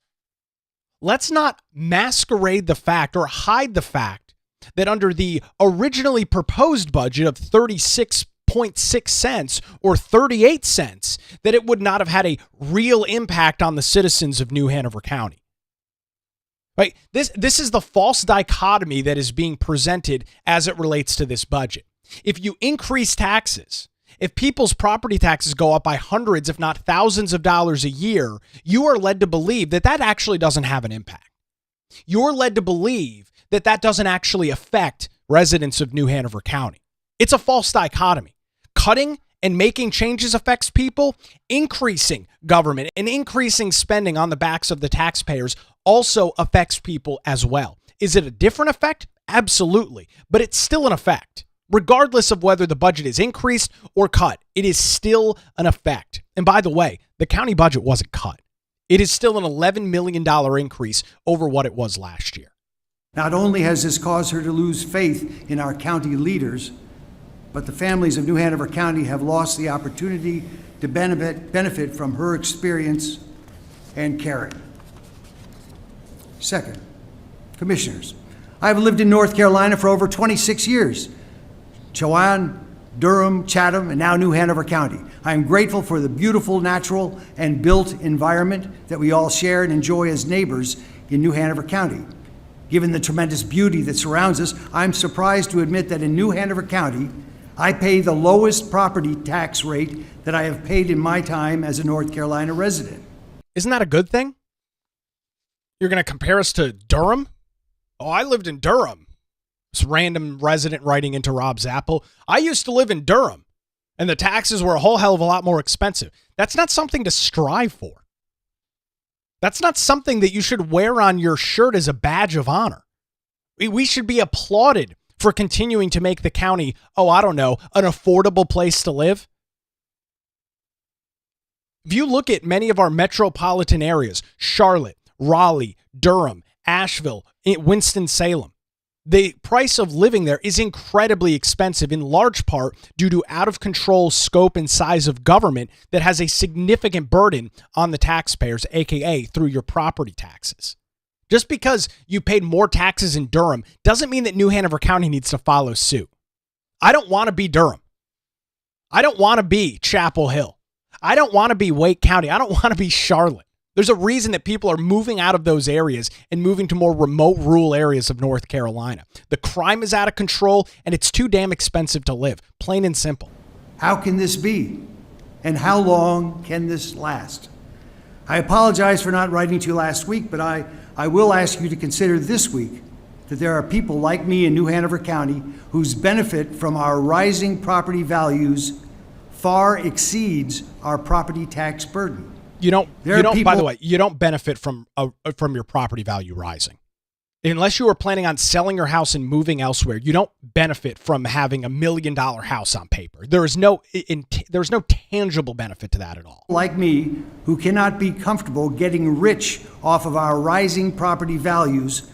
Let's not masquerade the fact or hide the fact that under the originally proposed budget of $36.2 0.6 cents or 38 cents, that it would not have had a real impact on the citizens of New Hanover County. Right? This is the false dichotomy that is being presented as it relates to this budget. If you increase taxes, if people's property taxes go up by hundreds, if not thousands of dollars a year, you are led to believe that that actually doesn't have an impact. You're led to believe that that doesn't actually affect residents of New Hanover County. It's a false dichotomy. Cutting and making changes affects people. Increasing government and increasing spending on the backs of the taxpayers also affects people as well. Is it a different effect? Absolutely. But it's still an effect. Regardless of whether the budget is increased or cut, it is still an effect. And by the way, the county budget wasn't cut. It is still an $11 million increase over what it was last year. Not only has this caused her to lose faith in our county leaders, but the families of New Hanover County have lost the opportunity to benefit from her experience and caring. Second, Commissioners, I've lived in North Carolina for over 26 years. Chowan, Durham, Chatham, and now New Hanover County. I am grateful for the beautiful natural and built environment that we all share and enjoy as neighbors in New Hanover County. Given the tremendous beauty that surrounds us, I'm surprised to admit that in New Hanover County, I pay the lowest property tax rate that I have paid in my time as a North Carolina resident. Isn't that a good thing? You're going to compare us to Durham? Oh, I lived in Durham. This random resident writing into Rob's Apple. I used to live in Durham, and the taxes were a whole hell of a lot more expensive. That's not something to strive for. That's not something that you should wear on your shirt as a badge of honor. We should be applauded for continuing to make the county, an affordable place to live. If you look at many of our metropolitan areas, Charlotte, Raleigh, Durham, Asheville, Winston-Salem, the price of living there is incredibly expensive, in large part due to out-of-control scope and size of government that has a significant burden on the taxpayers, aka through your property taxes. Just because you paid more taxes in Durham doesn't mean that New Hanover County needs to follow suit. I don't want to be Durham. I don't want to be Chapel Hill. I don't want to be Wake County. I don't want to be Charlotte. There's a reason that people are moving out of those areas and moving to more remote rural areas of North Carolina. The crime is out of control and it's too damn expensive to live, plain and simple. How can this be? And how long can this last? I apologize for not writing to you last week, but I will ask you to consider this week that there are people like me in New Hanover County whose benefit from our rising property values far exceeds our property tax burden. By the way, you don't benefit from your property value rising. Unless you are planning on selling your house and moving elsewhere, you don't benefit from having $1 million house on paper. There's no tangible benefit to that at all. Like me, who cannot be comfortable getting rich off of our rising property values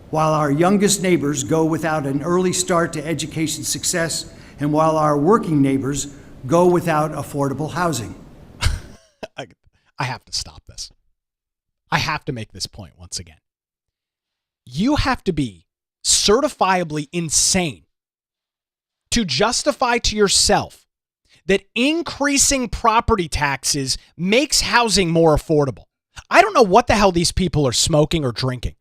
while our youngest neighbors go without an early start to education success and while our working neighbors go without affordable housing. I have to stop this. I have to make this point once again. You have to be certifiably insane to justify to yourself that increasing property taxes makes housing more affordable. I don't know what the hell these people are smoking or drinking.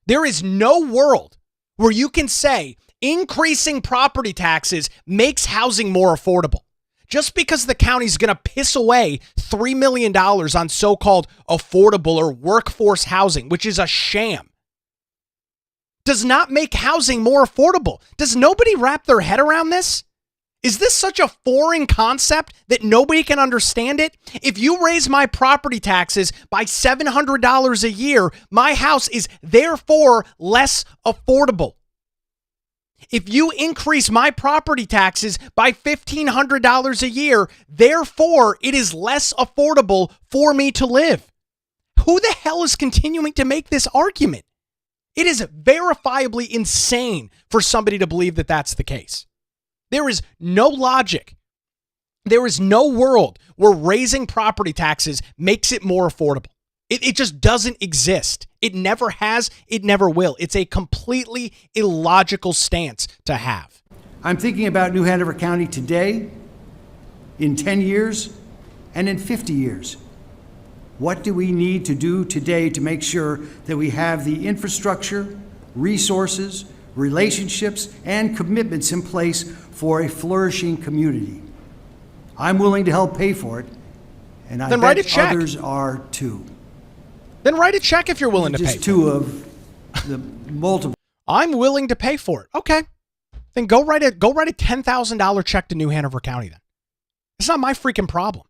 There is no world where you can say increasing property taxes makes housing more affordable. Just because the county's going to piss away $3 million on so-called affordable or workforce housing, which is a sham, does not make housing more affordable. Does nobody wrap their head around this? Is this such a foreign concept that nobody can understand it? If you raise my property taxes by $700 a year, my house is therefore less affordable. If you increase my property taxes by $1,500 a year, therefore it is less affordable for me to live. Who the hell is continuing to make this argument? It is verifiably insane for somebody to believe that that's the case. There is no logic. There is no world where raising property taxes makes it more affordable. It just doesn't exist. It never has. It never will. It's a completely illogical stance to have. I'm thinking about New Hanover County today, in 10 years, and in 50 years. What do we need to do today to make sure that we have the infrastructure, resources, relationships, and commitments in place for a flourishing community? I'm willing to help pay for it, and I Then write bet a check. others are too. Then write a check if you're willing to pay Just for two it. of the multiple. I'm willing to pay for it. Okay. Then go write a $10,000 check to New Hanover County then. It's not my freaking problem.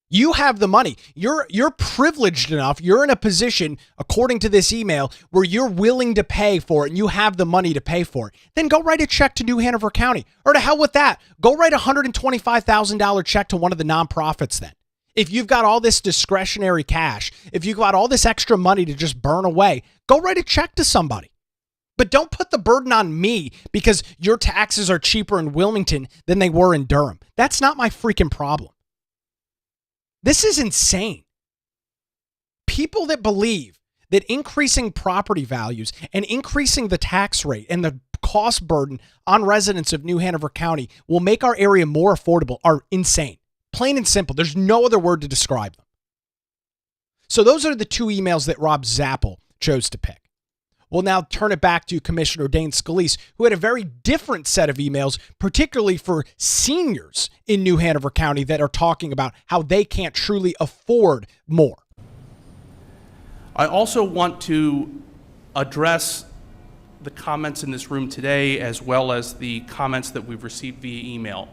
You have the money. You're privileged enough. You're in a position, according to this email, where you're willing to pay for it and you have the money to pay for it. Then go write a check to New Hanover County. Or to hell with that. Go write a $125,000 check to one of the nonprofits then. If you've got all this discretionary cash, if you've got all this extra money to just burn away, go write a check to somebody. But don't put the burden on me because your taxes are cheaper in Wilmington than they were in Durham. That's not my freaking problem. This is insane. People that believe that increasing property values and increasing the tax rate and the cost burden on residents of New Hanover County will make our area more affordable are insane. Plain and simple. There's no other word to describe them. So those are the two emails that Rob Zappel chose to pick. We'll now turn it back to Commissioner Dane Scalise, who had a very different set of emails, particularly for seniors in New Hanover County that are talking about how they can't truly afford more. I also want to address the comments in this room today as well as the comments that we've received via email.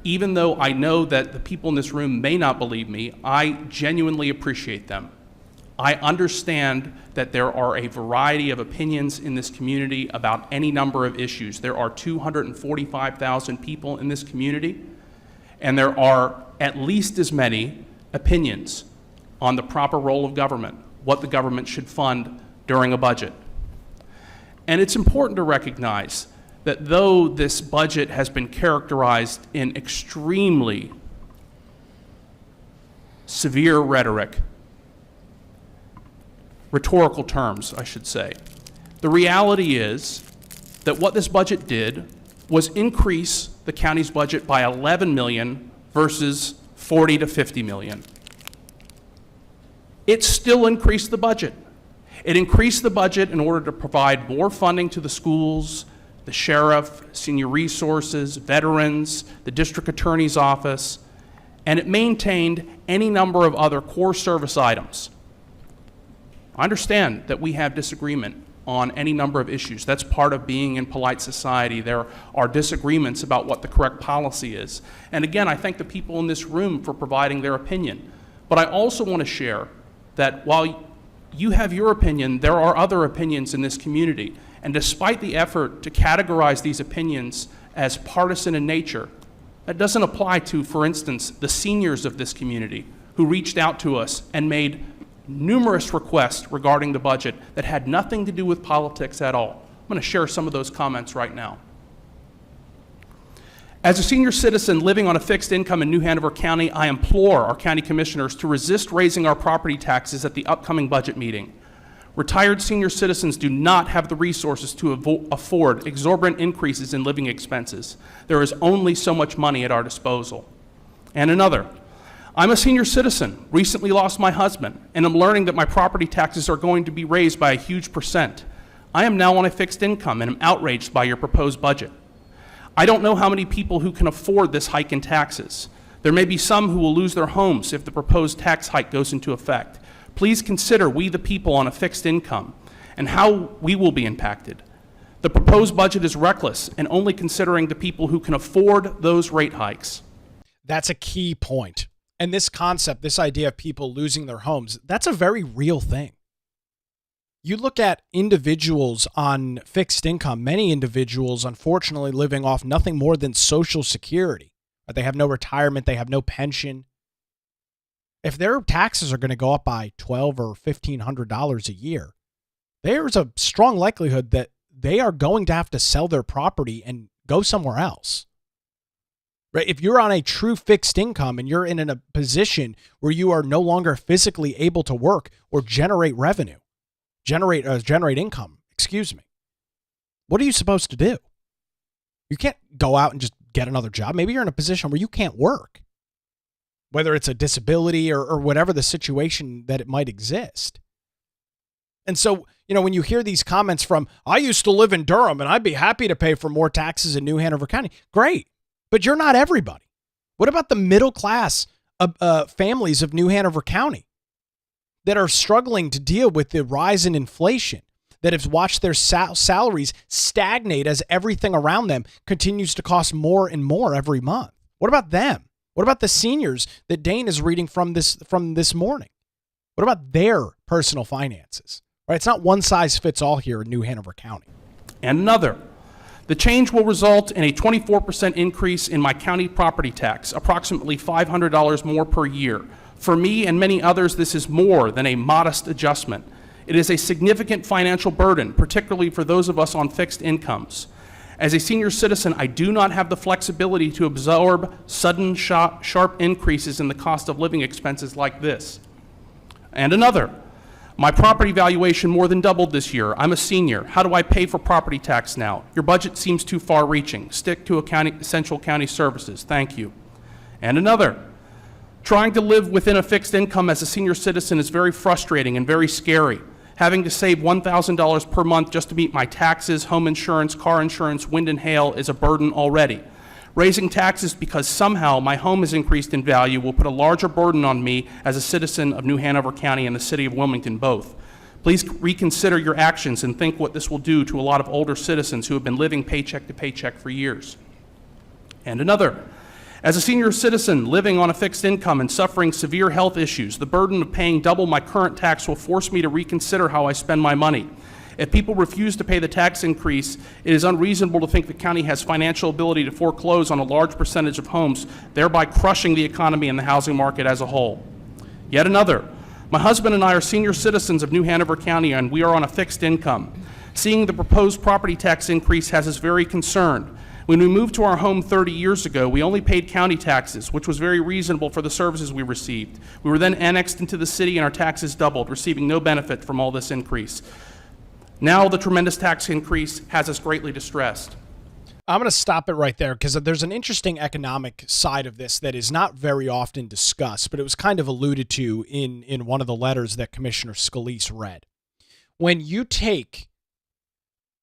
Even though I know that the people in this room may not believe me, I genuinely appreciate them. I understand that there are a variety of opinions in this community about any number of issues. There are 245,000 people in this community, and there are at least as many opinions on the proper role of government, what the government should fund during a budget. And it's important to recognize that though this budget has been characterized in extremely severe rhetorical terms, I should say, the reality is that what this budget did was increase the county's budget by $11 million versus $40 to $50 million. It still increased the budget. It increased the budget in order to provide more funding to the schools, the sheriff, senior resources, veterans, the district attorney's office, and it maintained any number of other core service items. I understand that we have disagreement on any number of issues. That's part of being in polite society. There are disagreements about what the correct policy is. And again, I thank the people in this room for providing their opinion. But I also want to share that while you have your opinion, there are other opinions in this community. And despite the effort to categorize these opinions as partisan in nature, that doesn't apply to, for instance, the seniors of this community who reached out to us and made numerous requests regarding the budget that had nothing to do with politics at all. I'm going to share some of those comments right now. As a senior citizen living on a fixed income in New Hanover County, I implore our county commissioners to resist raising our property taxes at the upcoming budget meeting. Retired senior citizens do not have the resources to afford exorbitant increases in living expenses. There is only so much money at our disposal. And another, I'm a senior citizen, recently lost my husband, and I'm learning that my property taxes are going to be raised by a huge percent. I am now on a fixed income and am outraged by your proposed budget. I don't know how many people who can afford this hike in taxes. There may be some who will lose their homes if the proposed tax hike goes into effect. Please consider we the people on a fixed income and how we will be impacted. The proposed budget is reckless and only considering the people who can afford those rate hikes. That's a key point. And this concept, this idea of people losing their homes, that's a very real thing. You look at individuals on fixed income, many individuals, unfortunately, living off nothing more than Social Security. They have no retirement, they have no pension. If their taxes are going to go up by $1,200 or $1,500 a year, there's a strong likelihood that they are going to have to sell their property and go somewhere else. Right? If you're on a true fixed income and you're in a position where you are no longer physically able to work or generate revenue, generate income, what are you supposed to do? You can't go out and just get another job. Maybe you're in a position where you can't work, whether it's a disability or whatever the situation that it might exist. And so, when you hear these comments from, I used to live in Durham and I'd be happy to pay for more taxes in New Hanover County. Great. But you're not everybody. What about the middle class families of New Hanover County that are struggling to deal with the rise in inflation, that have watched their salaries stagnate as everything around them continues to cost more and more every month? What about them? What about the seniors that Dane is reading from this morning? What about their personal finances? Right? It's not one size fits all here in New Hanover County. And another. The change will result in a 24% increase in my county property tax, approximately $500 more per year. For me and many others, this is more than a modest adjustment. It is a significant financial burden, particularly for those of us on fixed incomes. As a senior citizen, I do not have the flexibility to absorb sudden, sharp increases in the cost of living expenses like this. And another. My property valuation more than doubled this year. I'm a senior. How do I pay for property tax now? Your budget seems too far-reaching. Stick to essential county services. Thank you. And another. Trying to live within a fixed income as a senior citizen is very frustrating and very scary. Having to save $1,000 per month just to meet my taxes, home insurance, car insurance, wind and hail is a burden already. Raising taxes because somehow my home has increased in value will put a larger burden on me as a citizen of New Hanover County and the city of Wilmington both. Please reconsider your actions and think what this will do to a lot of older citizens who have been living paycheck to paycheck for years. And another. As a senior citizen living on a fixed income and suffering severe health issues, the burden of paying double my current tax will force me to reconsider how I spend my money. If people refuse to pay the tax increase, it is unreasonable to think the county has financial ability to foreclose on a large percentage of homes, thereby crushing the economy and the housing market as a whole. Yet another. My husband and I are senior citizens of New Hanover County, and we are on a fixed income. Seeing the proposed property tax increase has us very concerned. When we moved to our home 30 years ago, we only paid county taxes, which was very reasonable for the services we received. We were then annexed into the city and our taxes doubled, receiving no benefit from all this increase. Now the tremendous tax increase has us greatly distressed. I'm going to stop it right there because there's an interesting economic side of this that is not very often discussed, but it was kind of alluded to in one of the letters that Commissioner Scalise read. When you take,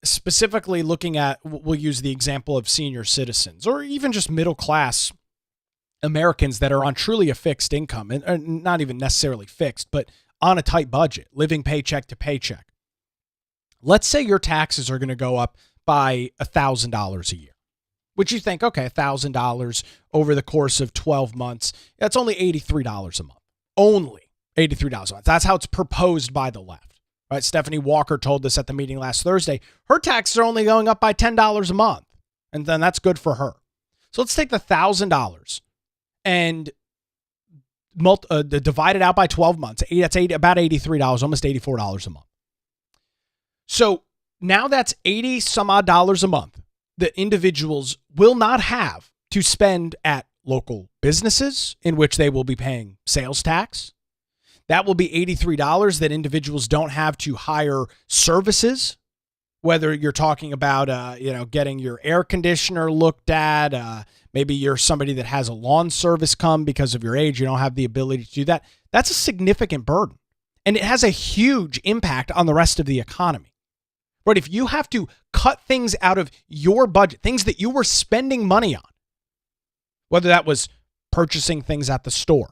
specifically looking at, we'll use the example of senior citizens or even just middle class Americans that are on truly a fixed income, and not even necessarily fixed, but on a tight budget, living paycheck to paycheck. Let's say your taxes are going to go up by $1,000 a year, which you think, okay, $1,000 over the course of 12 months, that's only $83 a month. Only $83 a month. That's how it's proposed by the left. Right? Stephanie Walker told us at the meeting last Thursday, her taxes are only going up by $10 a month, and then that's good for her. So let's take the $1,000 and divide it out by 12 months. That's about $83, almost $84 a month. So now that's 80 some odd dollars a month that individuals will not have to spend at local businesses in which they will be paying sales tax. That will be $83 that individuals don't have to hire services, whether you're talking about, getting your air conditioner looked at, maybe you're somebody that has a lawn service come because of your age, you don't have the ability to do that. That's a significant burden. And it has a huge impact on the rest of the economy. But if you have to cut things out of your budget, things that you were spending money on, whether that was purchasing things at the store,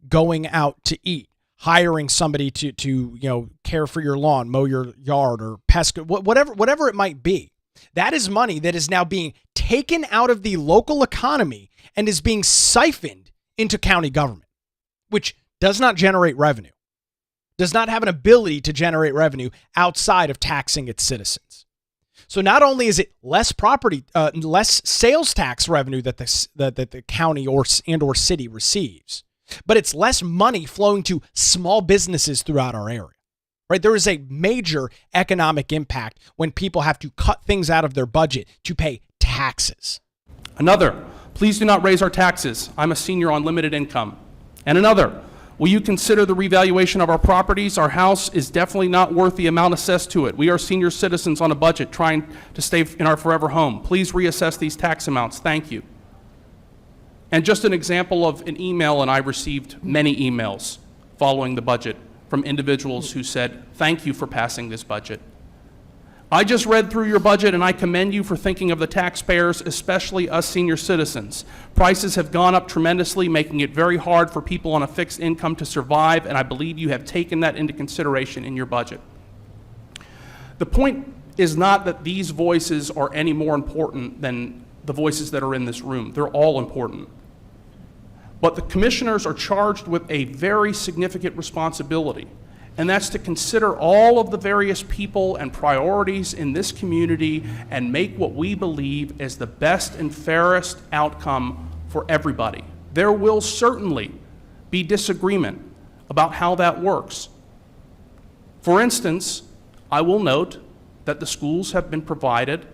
going out to eat, hiring somebody to care for your lawn, mow your yard, or pest, whatever it might be, that is money that is now being taken out of the local economy and is being siphoned into county government, which does not generate revenue. Does not have an ability to generate revenue outside of taxing its citizens. So not only is it less sales tax revenue that the county or city receives, but it's less money flowing to small businesses throughout our area. Right? There is a major economic impact when people have to cut things out of their budget to pay taxes. Another, please do not raise our taxes. I'm a senior on limited income. And another, Will you consider the revaluation of our properties? Our house is definitely not worth the amount assessed to it. We are senior citizens on a budget trying to stay in our forever home. Please reassess these tax amounts. Thank you. And just an example of an email, and I received many emails following the budget from individuals who said, thank you for passing this budget. I just read through your budget and I commend you for thinking of the taxpayers, especially us senior citizens. Prices have gone up tremendously, making it very hard for people on a fixed income to survive, and I believe you have taken that into consideration in your budget. The point is not that these voices are any more important than the voices that are in this room. They're all important. But the commissioners are charged with a very significant responsibility, and that's to consider all of the various people and priorities in this community and make what we believe is the best and fairest outcome for everybody. There will certainly be disagreement about how that works. For instance, I will note that the schools have been provided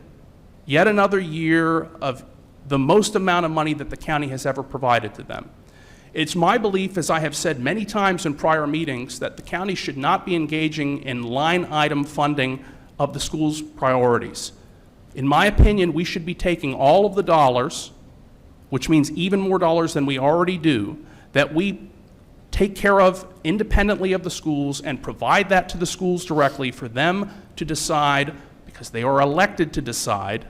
yet another year of the most amount of money that the county has ever provided to them. It's my belief, as I have said many times in prior meetings, that the county should not be engaging in line item funding of the school's priorities. In my opinion, we should be taking all of the dollars, which means even more dollars than we already do, that we take care of independently of the schools and provide that to the schools directly for them to decide, because they are elected to decide,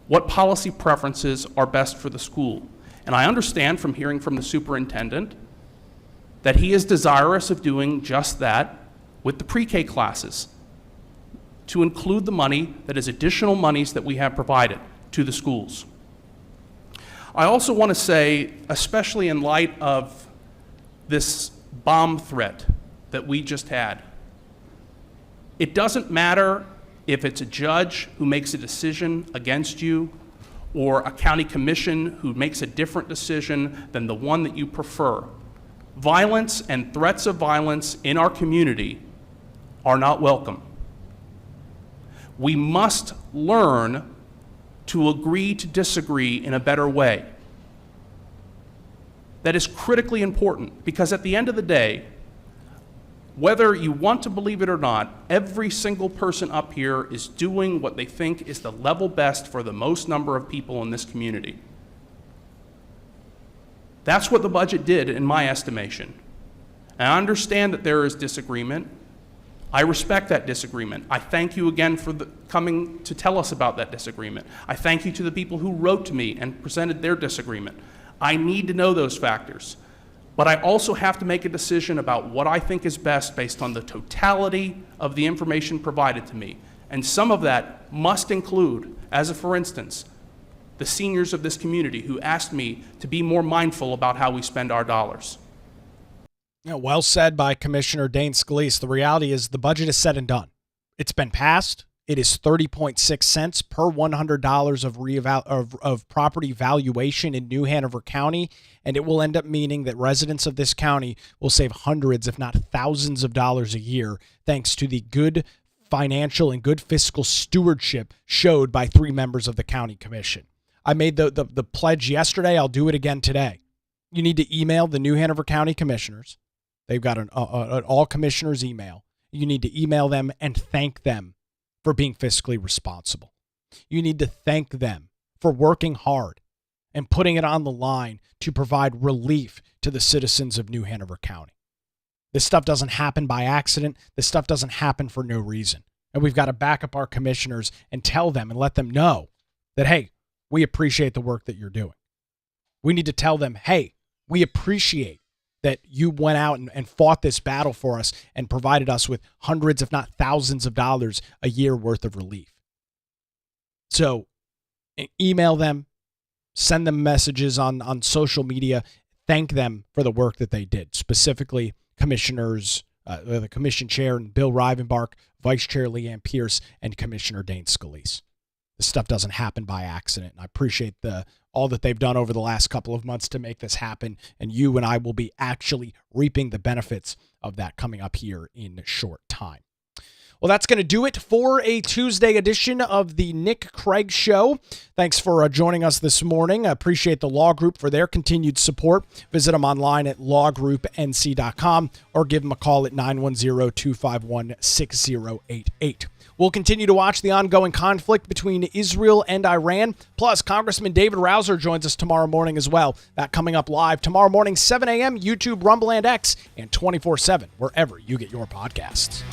what policy preferences are best for the school. And I understand from hearing from the superintendent that he is desirous of doing just that with the pre-K classes, to include the money that is additional monies that we have provided to the schools. I also want to say, especially in light of this bomb threat that we just had, it doesn't matter if it's a judge who makes a decision against you or a county commission who makes a different decision than the one that you prefer. Violence and threats of violence in our community are not welcome. We must learn to agree to disagree in a better way. That is critically important, because at the end of the day, whether you want to believe it or not, every single person up here is doing what they think is the level best for the most number of people in this community. That's what the budget did, in my estimation. And I understand that there is disagreement. I respect that disagreement. I thank you again for coming to tell us about that disagreement. I thank you to the people who wrote to me and presented their disagreement. I need to know those factors. But I also have to make a decision about what I think is best based on the totality of the information provided to me. And some of that must include, as a for instance, the seniors of this community who asked me to be more mindful about how we spend our dollars. Well said by Commissioner Dane Scalise. The reality is the budget is said and done. It's been passed. It is 30.6 cents per $100 of property valuation in New Hanover County, and it will end up meaning that residents of this county will save hundreds, if not thousands of dollars a year, thanks to the good financial and good fiscal stewardship showed by 3 members of the county commission. I made the pledge yesterday. I'll do it again today. You need to email the New Hanover County commissioners. They've got an all commissioners email. You need to email them and thank them for being fiscally responsible. You need to thank them for working hard and putting it on the line to provide relief to the citizens of New Hanover County. This stuff doesn't happen by accident. This stuff doesn't happen for no reason. And we've got to back up our commissioners and tell them and let them know that, hey, we appreciate the work that you're doing. We need to tell them, hey, we appreciate that you went out and fought this battle for us and provided us with hundreds, if not thousands of dollars a year worth of relief. So email them, send them messages on social media, thank them for the work that they did, specifically commissioners, the commission chair, Bill Rivenbark, Vice Chair Leanne Pierce, and Commissioner Dane Scalise. This stuff doesn't happen by accident. And I appreciate all that they've done over the last couple of months to make this happen. And you and I will be actually reaping the benefits of that coming up here in a short time. Well, Well, that's going to do it for a Tuesday edition of the Nick Craig Show. Thanks for joining us this morning. I appreciate the Law Group for their continued support. Visit them online at lawgroupnc.com or give them a call at 910-251-6088. We'll continue to watch the ongoing conflict between Israel and Iran. Plus, Congressman David Rouser joins us tomorrow morning as well. That coming up live tomorrow morning, 7 a.m., YouTube, Rumble, and X, and 24/7, wherever you get your podcasts.